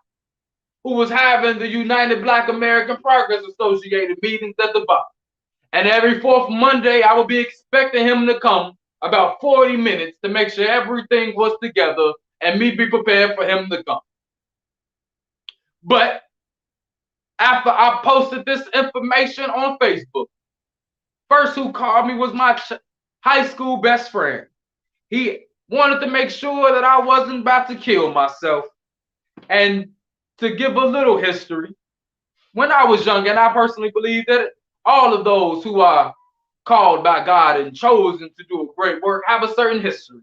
who was having the United Black American Progress Associated meetings at the bar. And every fourth Monday, I would be expecting him to come about 40 minutes to make sure everything was together and me be prepared for him to come. But after I posted this information on Facebook, first who called me was my high school best friend. He wanted to make sure that I wasn't about to kill myself. And to give a little history, when I was young, and I personally believe that all of those who are called by God and chosen to do a great work have a certain history.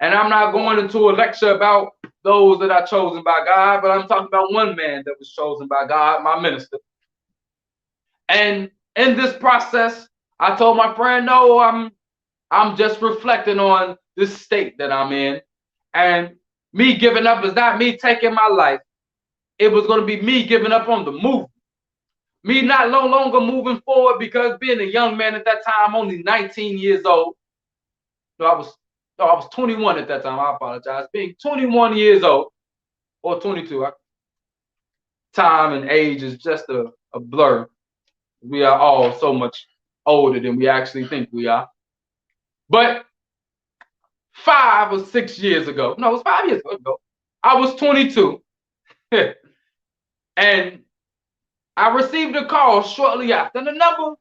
And I'm not going into a lecture about those that are chosen by God, but I'm talking about one man that was chosen by God, my minister. And in this process, I told my friend, no, I'm just reflecting on this state that I'm in. And me giving up is not me taking my life. It was going to be me giving up on the movement. Me not no longer moving forward, because being a young man at that time, only 19 years old. No, I was 21 at that time. I apologize. Being 21 years old, or 22. Time and age is just a blur. We are all so much older than we actually think we are. But 5 or 6 years ago, no, it was 5 years ago, I was 22. And I received a call shortly after. And the number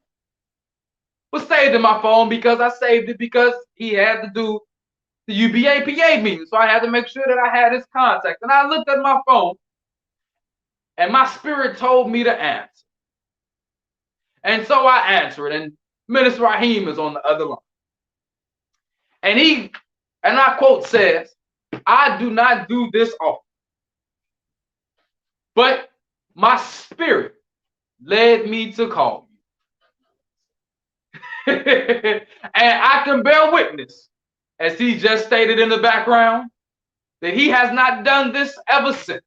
was saved in my phone because I saved it because he had to do the UBAPA meeting. So I had to make sure that I had his contact. And I looked at my phone and my spirit told me to answer. And so I answered, and Minister Raheem is on the other line. And he, and I quote, says, I do not do this often, but my spirit led me to call you. And I can bear witness, as he just stated in the background, that he has not done this ever since.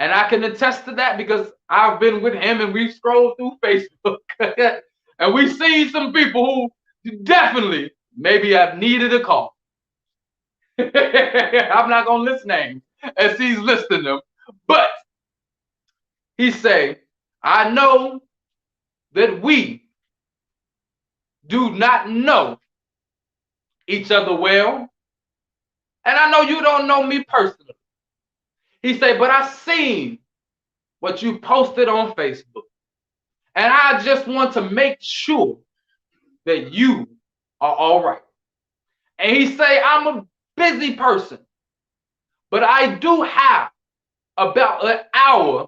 And I can attest to that because I've been with him and we've scrolled through Facebook and we've seen some people who definitely maybe have needed a call. I'm not going to list names as he's listing them, but he say, I know that we do not know each other well, and I know you don't know me personally. He said, but I seen what you posted on Facebook. And I just want to make sure that you are all right. And he say, I'm a busy person, but I do have about an hour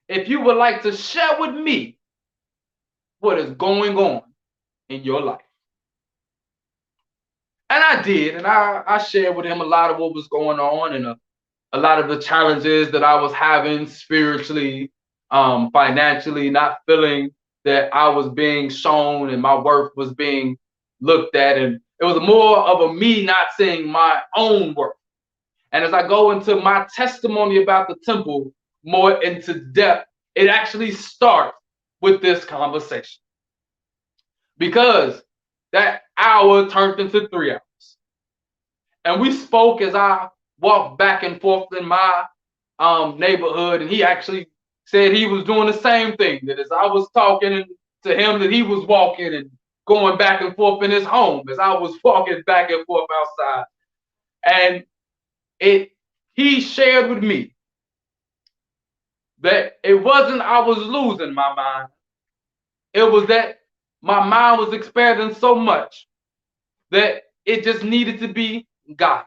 if you would like to share with me what is going on in your life. And I did, and I shared with him a lot of what was going on, and a lot of the challenges that I was having spiritually, financially, not feeling that I was being shown and my worth was being looked at. And it was more of a me not seeing my own worth. And as I go into my testimony about the temple more into depth, it actually starts with this conversation. Because that hour turned into 3 hours. And we spoke as I walked back and forth in my neighborhood, and he actually said he was doing the same thing, that as I was talking to him, that he was walking and going back and forth in his home as I was walking back and forth outside. And he shared with me that it wasn't I was losing my mind. It was that my mind was expanding so much that it just needed to be guided.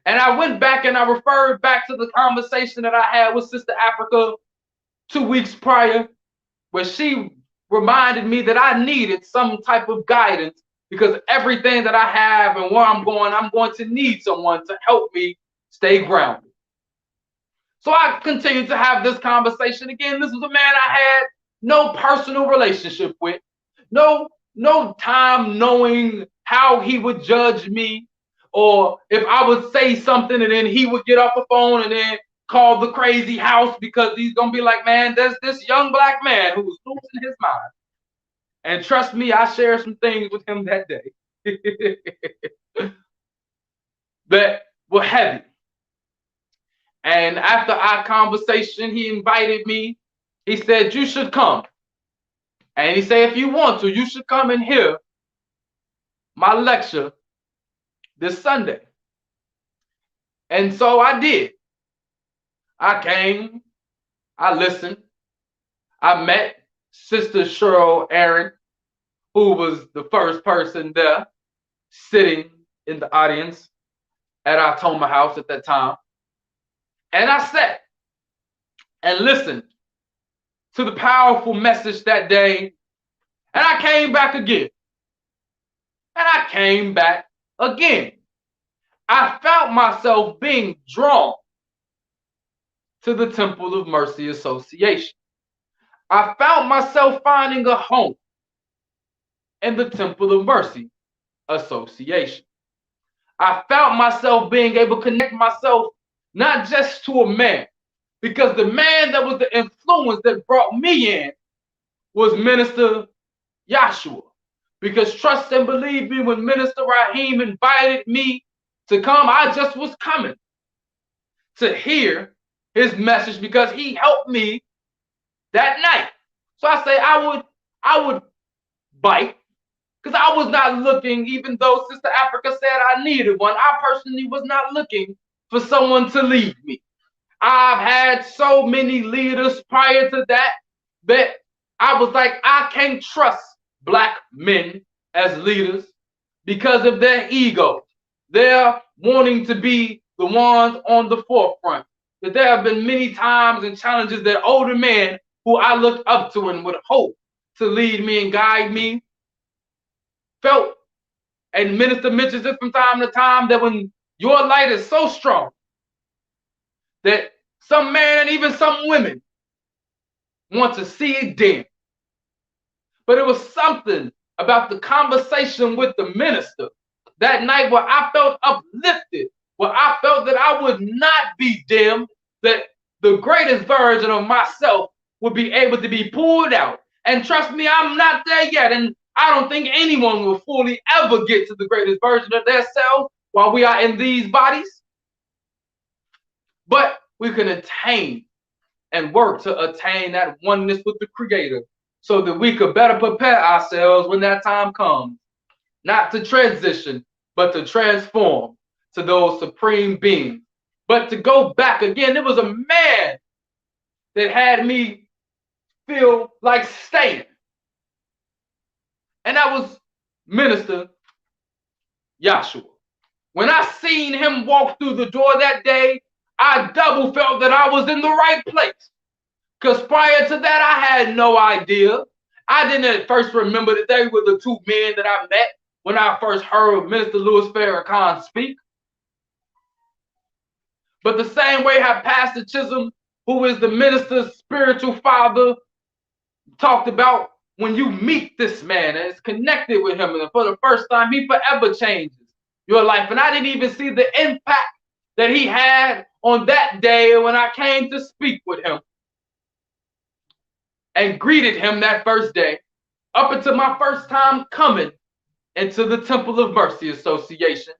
And I went back and I referred back to the conversation that I had with Sister Africa 2 weeks prior, where she reminded me that I needed some type of guidance, because everything that I have and where I'm going to need someone to help me stay grounded. So I continued to have this conversation. Again, this was a man I had no personal relationship with, no time knowing how he would judge me, or if I would say something and then he would get off the phone and then call the crazy house, because he's gonna be like, man, there's this young black man who was losing his mind. And trust me, I shared some things with him that day that were heavy. And after our conversation, he invited me. He said, you should come. And he said, if you want to, you should come and hear my lecture this Sunday. And so I did. I came, I listened, I met Sister Cheryl Aaron, who was the first person there sitting in the audience at our Toma house at that time. And I sat and listened to the powerful message that day. And I came back again. And I came back again. I felt myself being drawn to the Temple of Mercy Association. I found myself finding a home in the Temple of Mercy Association. I found myself being able to connect myself not just to a man, because the man that was the influence that brought me in was Minister Yahshua. Because trust and believe me, when Minister Raheem invited me to come, I just was coming to hear his message, because he helped me that night. So I say I would bite, because I was not looking, even though Sister Africa said I needed one, I personally was not looking for someone to lead me. I've had so many leaders prior to that I was like, I can't trust black men as leaders because of their ego. They're wanting to be the ones on the forefront. That there have been many times and challenges that older men who I looked up to and would hope to lead me and guide me felt, and Minister mentions it from time to time, that when your light is so strong that some men and even some women want to see it dim. But it was something about the conversation with the minister that night where I felt uplifted, where I felt that I would not be dimmed, that the greatest version of myself would be able to be pulled out. And trust me, I'm not there yet. And I don't think anyone will fully ever get to the greatest version of themselves while we are in these bodies. But we can attain and work to attain that oneness with the Creator, so that we could better prepare ourselves when that time comes, not to transition, but to transform to those supreme beings. But to go back again, it was a man that had me feel like staying. And that was Minister Yahshua. When I seen him walk through the door that day, I double felt that I was in the right place. Because prior to that, I had no idea. I didn't at first remember that they were the two men that I met when I first heard Minister Louis Farrakhan speak. But the same way how Pastor Chisholm, who is the minister's spiritual father, talked about, when you meet this man and is connected with him, and for the first time, he forever changes your life. And I didn't even see the impact that he had on that day when I came to speak with him and greeted him that first day, up until my first time coming into the Temple of Mercy Association.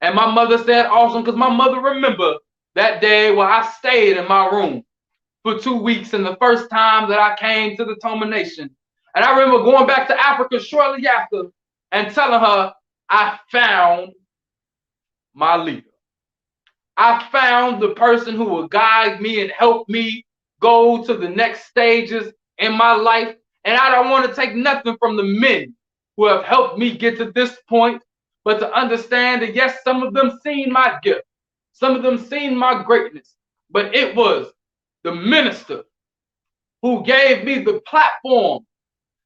And my mother said awesome, because my mother remembered that day where I stayed in my room for 2 weeks, and the first time that I came to the Toma Nation. And I remember going back to Africa shortly after and telling her, I found my leader. I found the person who will guide me and help me go to the next stages in my life. And I don't want to take nothing from the men who have helped me get to this point, but to understand that, yes, some of them seen my gift, some of them seen my greatness, but it was the minister who gave me the platform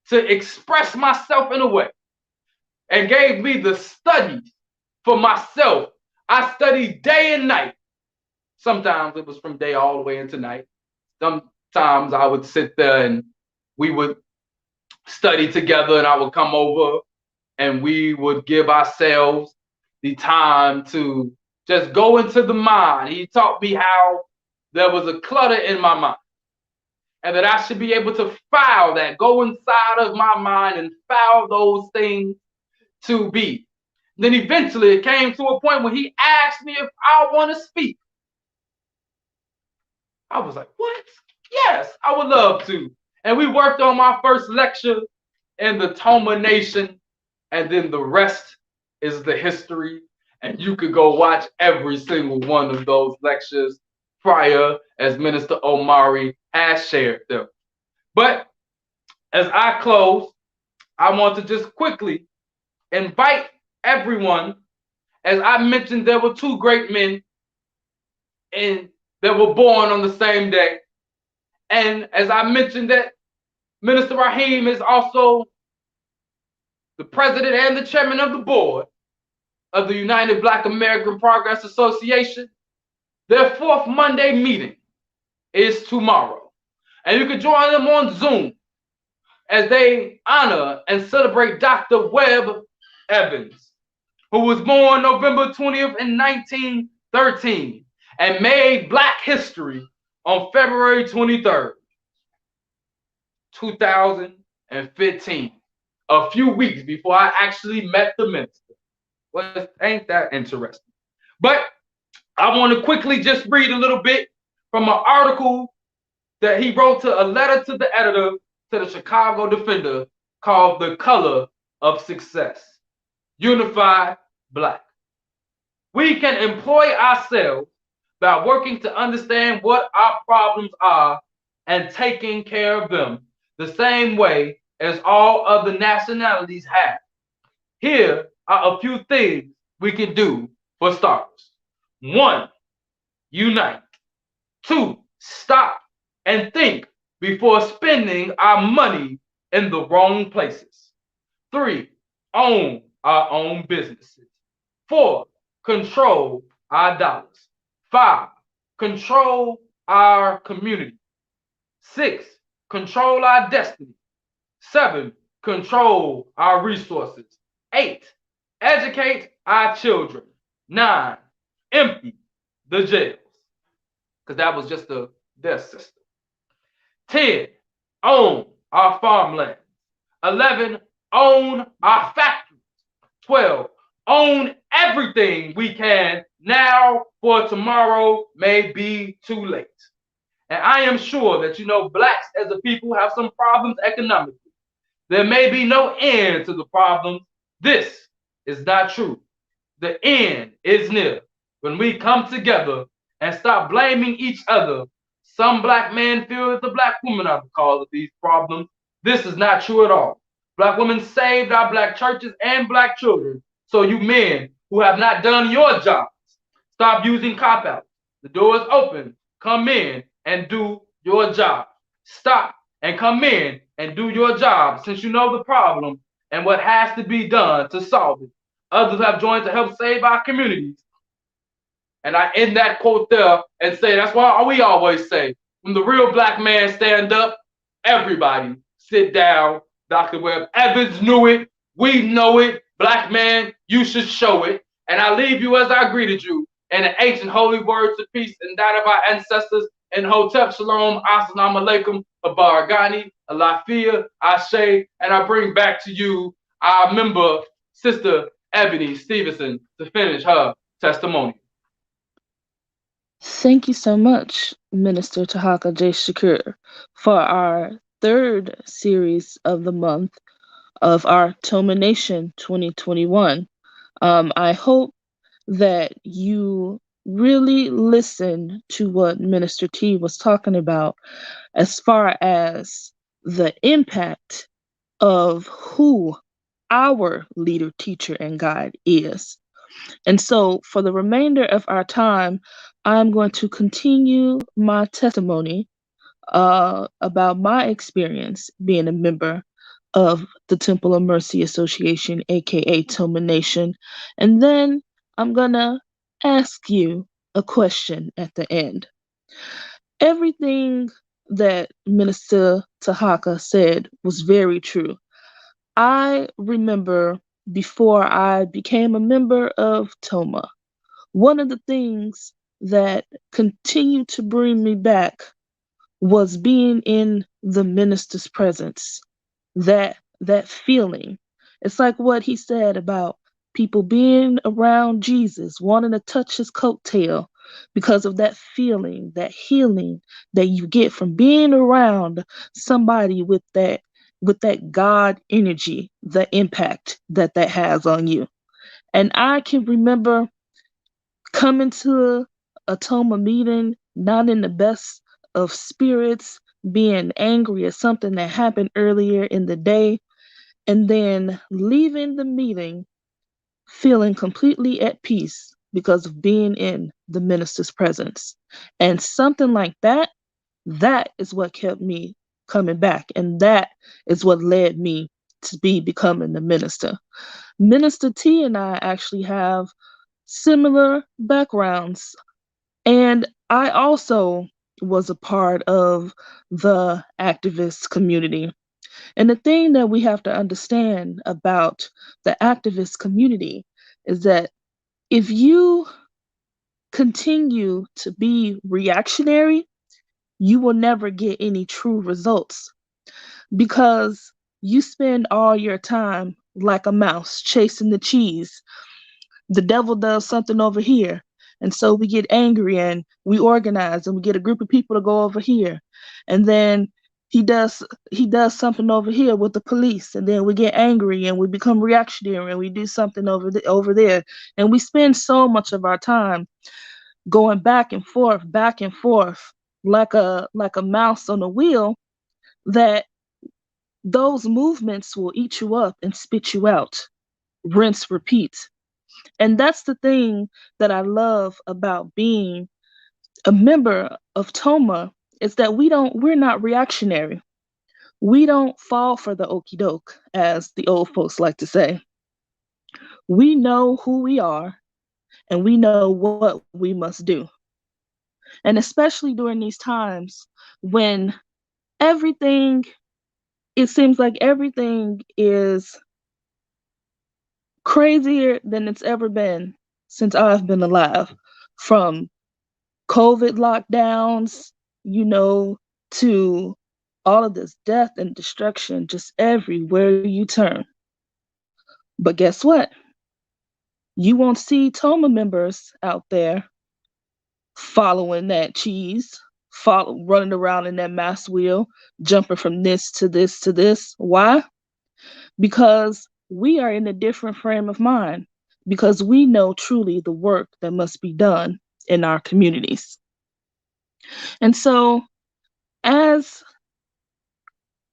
to express myself in a way, and gave me the studies for myself. I studied day and night. Sometimes it was from day all the way into night. Sometimes I would sit there and we would study together, and I would come over and we would give ourselves the time to just go into the mind. He taught me how there was a clutter in my mind, and that I should be able to file that, go inside of my mind and file those things to be. Then eventually it came to a point where he asked me if I want to speak. I was like, what? Yes, I would love to. And we worked on my first lecture in the Toma Nation, and then the rest is the history. And you could go watch every single one of those lectures prior, as Minister Omari has shared them. But as I close, I want to just quickly invite everyone. As I mentioned, there were two great men that were born on the same day. And as I mentioned, that Minister Raheem is also the president and the chairman of the board of the United Black American Progress Association. Their fourth Monday meeting is tomorrow. And you can join them on Zoom as they honor and celebrate Dr. Webb Evans, who was born November 20th in 1913 and made Black history on February 23rd, 2015, a few weeks before I actually met the minister. Well, ain't that interesting? But I want to quickly just read a little bit from an article that he wrote, to a letter to the editor to the Chicago Defender, called The Color of Success. Unified Black. We can employ ourselves by working to understand what our problems are and taking care of them the same way as all other nationalities have. Here are a few things we can do for starters. 1, unite. 2, stop and think before spending our money in the wrong places. 3, own our own businesses. 4, control our dollars. 5, control our community. 6, control our destiny. 7, control our resources. 8, educate our children. 9, empty the jails, because that was just their system. 10, own our farmland. 11, own our factories. 12, own everything we can now, for tomorrow may be too late. And I am sure that Blacks as a people have some problems economically. There may be no end to the problems. This is not true. The end is near when we come together and stop blaming each other. Some Black men feel that the Black women are the cause of these problems. This is not true at all. Black women saved our Black churches and Black children. So you men who have not done your jobs, stop using cop-outs. The door is open. Come in and do your job. Stop and come in and do your job, since you know the problem and what has to be done to solve it. Others have joined to help save our communities. And I end that quote there and say, that's why we always say, when the real black man stand up, everybody sit down. Dr. Webb Evans knew it. We know it. Black man, you should show it. And I leave you as I greeted you in the ancient holy words of peace and that of our ancestors in Hotep Shalom, Assalamu Alaikum, Abaragani, Alafia, Ashe, and I bring back to you our member, Sister Ebony Stevenson, to finish her testimony. Thank you so much, Minister Tahaka J. Shakur, for our third series of the month of our Toma Nation 2021. I hope that you really listen to what Minister T was talking about as far as the impact of who our leader, teacher, and guide is. And so for the remainder of our time, I'm going to continue my testimony about my experience being a member of the Temple of Mercy Association, aka Toma Nation. And then I'm going to ask you a question at the end. Everything that Minister Tahaka said was very true. I remember before I became a member of Toma, one of the things that continued to bring me back was being in the minister's presence. That feeling. It's like what he said about people being around Jesus, wanting to touch his coattail because of that feeling, that healing that you get from being around somebody with that God energy, the impact that has on you. And I can remember coming to a Toma meeting, not in the best of spirits, being angry at something that happened earlier in the day, and then leaving the meeting feeling completely at peace because of being in the minister's presence. And something like that is what kept me coming back. And that is what led me to be becoming the minister. Minister T and I actually have similar backgrounds. And I also was a part of the activist community. And the thing that we have to understand about the activist community is that if you continue to be reactionary, you will never get any true results because you spend all your time like a mouse chasing the cheese. The devil does something over here. And so we get angry and we organize and we get a group of people to go over here. And then he does something over here with the police. And then we get angry and we become reactionary and we do something over there. And we spend so much of our time going back and forth, like a mouse on a wheel, that those movements will eat you up and spit you out. Rinse, repeat. And that's the thing that I love about being a member of Toma, is that we're not reactionary. We don't fall for the okie doke, as the old folks like to say. We know who we are and we know what we must do. And especially during these times when it seems like everything is crazier than it's ever been since I've been alive, from COVID lockdowns, to all of this death and destruction just everywhere you turn. But guess what? You won't see Toma members out there following that cheese, running around in that mass wheel, jumping from this to this to this. Why? Because we are in a different frame of mind, because we know truly the work that must be done in our communities. And so, as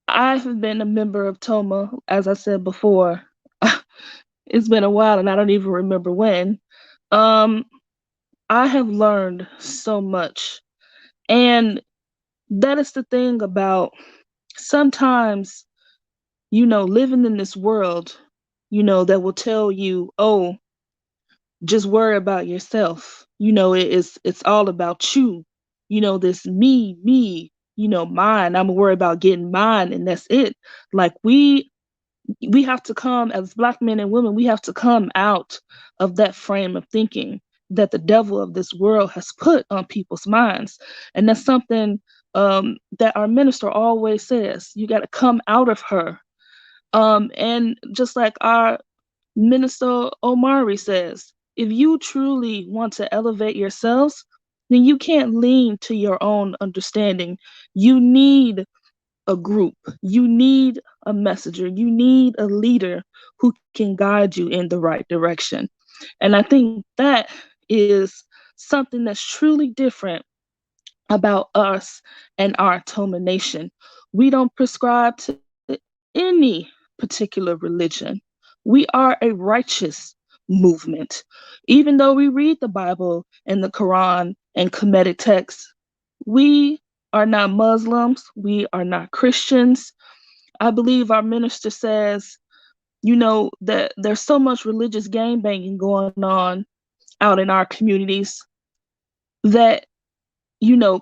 I have been a member of Toma, as I said before, it's been a while and I don't even remember when, I have learned so much. And that is the thing about sometimes, living in this world, that will tell you, oh, just worry about yourself. It's all about you. This me, mine. I'm worried about getting mine, and that's it. Like we have to come as Black men and women, we have to come out of that frame of thinking that the devil of this world has put on people's minds. And that's something that our minister always says, you got to come out of her. And just like our minister Omari says, if you truly want to elevate yourselves, then you can't lean to your own understanding. You need a group. You need a messenger. You need a leader who can guide you in the right direction. And I think that is something that's truly different about us and our Toma Nation. We don't prescribe to any particular religion. We are a righteous movement. Even though we read the Bible and the Quran and Kemetic texts, we are not Muslims. We are not Christians. I believe our minister says, that there's so much religious game banging going on out in our communities that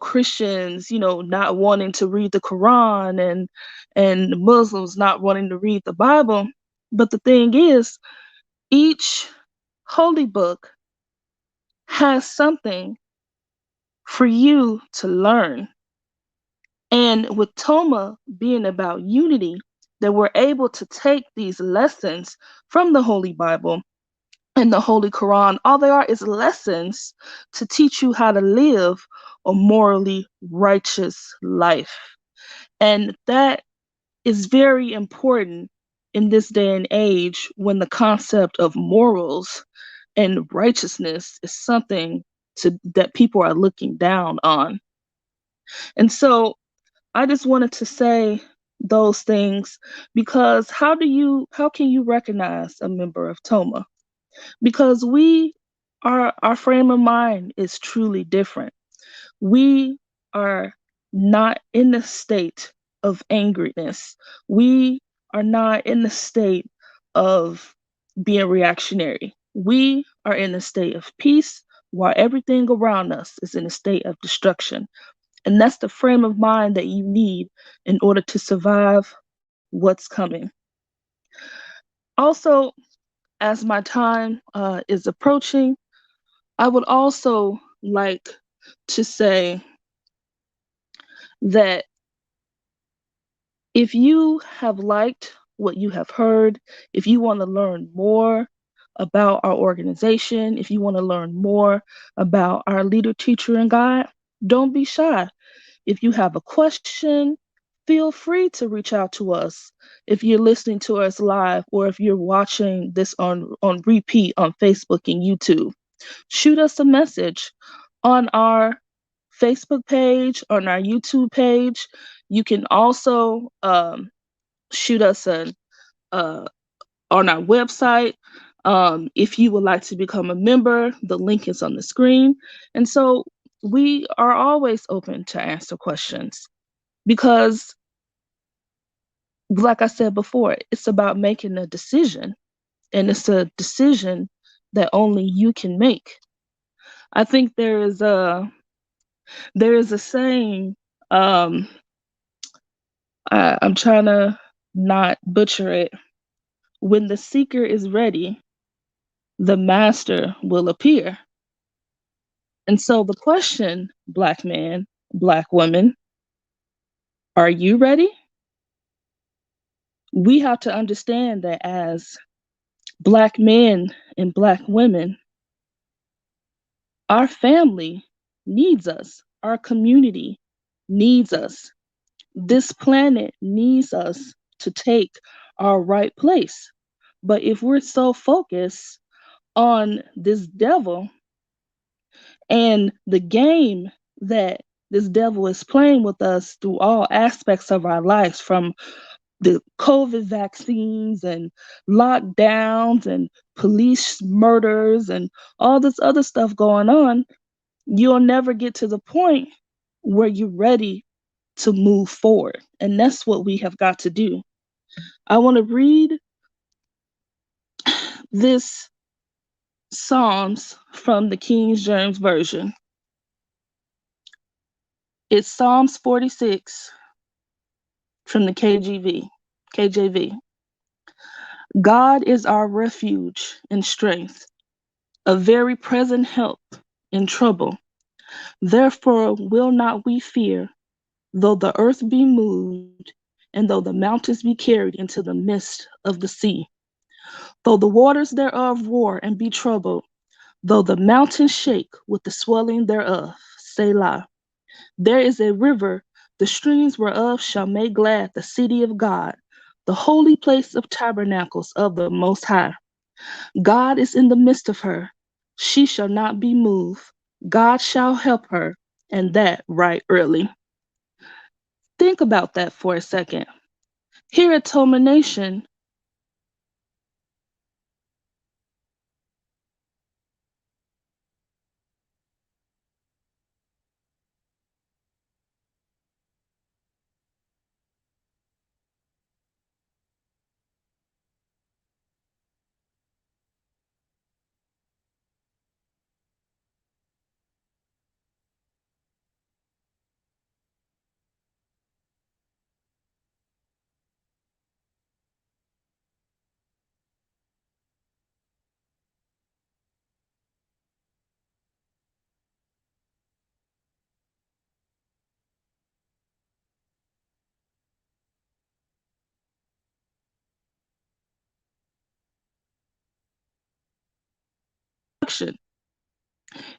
Christians, not wanting to read the Quran and Muslims not wanting to read the Bible. But the thing is, each holy book has something for you to learn. And with Toma being about unity, that we're able to take these lessons from the Holy Bible and the Holy Quran. All they are is lessons to teach you how to live a morally righteous life. And that is very important in this day and age when the concept of morals and righteousness is something that people are looking down on. And so I just wanted to say those things because how can you recognize a member of Toma? Because our frame of mind is truly different. We are not in the state of angriness. We are not in the state of being reactionary. We are in a state of peace while everything around us is in a state of destruction. And that's the frame of mind that you need in order to survive what's coming. Also, as my time is approaching, I would also like to say that if you have liked what you have heard, if you want to learn more about our organization, if you want to learn more about our leader, teacher, and guide, don't be shy. If you have a question, feel free to reach out to us. If you're listening to us live or if you're watching this on repeat on Facebook and YouTube, shoot us a message on our Facebook page, on our YouTube page. You can also shoot us on our website. If you would like to become a member, the link is on the screen. And so we are always open to answer questions because, like I said before, it's about making a decision, and it's a decision that only you can make. I think there is a saying, I'm trying to not butcher it. When the seeker is ready, the master will appear. And so the question, Black man, Black woman, are you ready? We have to understand that as Black men and Black women, our family needs us. Our community needs us. This planet needs us to take our right place. But if we're so focused on this devil and the game that this devil is playing with us through all aspects of our lives, from the COVID vaccines and lockdowns and police murders and all this other stuff going on, you'll never get to the point where you're ready to move forward. And that's what we have got to do. I want to read this Psalms from the King James Version. It's Psalms 46 from the KJV. God is our refuge and strength, a very present help in trouble. Therefore will not we fear, though the earth be moved, and though the mountains be carried into the midst of the sea, though the waters thereof roar and be troubled, though the mountains shake with the swelling thereof. Selah. There is a river, the streams whereof shall make glad the city of God, the holy place of tabernacles of the Most High. God is in the midst of her. She shall not be moved. God shall help her, and that right early. Think about that for a second. Here at Toma Nation,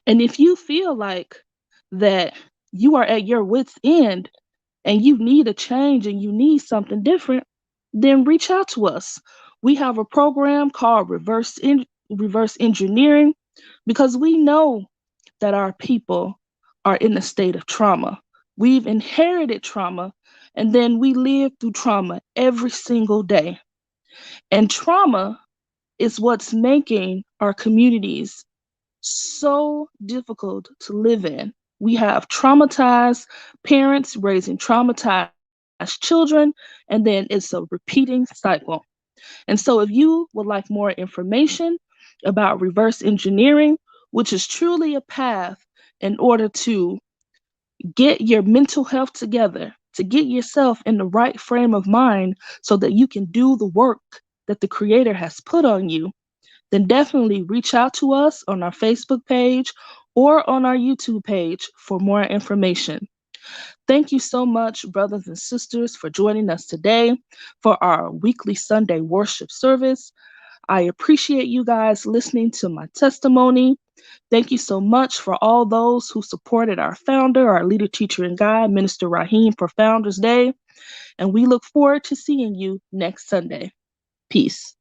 and if you feel like that you are at your wit's end and you need a change and you need something different, then reach out to us. We have a program called reverse engineering because we know that our people are in a state of trauma. We've inherited trauma, and then we live through trauma every single day. And trauma is what's making our communities so difficult to live in. We have traumatized parents raising traumatized children, and then it's a repeating cycle. And so, if you would like more information about reverse engineering, which is truly a path in order to get your mental health together, to get yourself in the right frame of mind so that you can do the work that the Creator has put on you, then definitely reach out to us on our Facebook page or on our YouTube page for more information. Thank you so much, brothers and sisters, for joining us today for our weekly Sunday worship service. I appreciate you guys listening to my testimony. Thank you so much for all those who supported our founder, our leader, teacher, and guide, Minister Raheem, for Founders Day. And we look forward to seeing you next Sunday. Peace.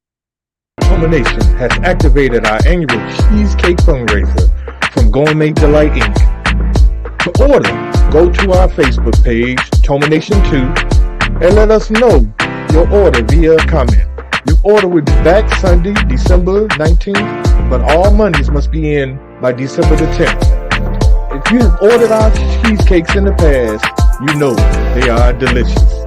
Toma Nation has activated our annual Cheesecake Fundraiser from Gourmet Delight Inc. To order, go to our Facebook page, Toma Nation 2, and let us know your order via a comment. Your order will be back Sunday, December 19th, but all monies must be in by December the 10th. If you have ordered our cheesecakes in the past, you know they are delicious.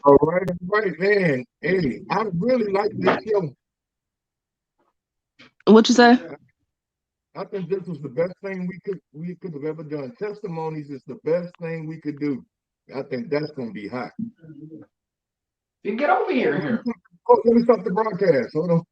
All right, man. Hey, I really like this show. What you say? I think this was the best thing we could have ever done. Testimonies is the best thing we could do. I think that's gonna be hot. You get over here. Oh, let me stop the broadcast. Hold on.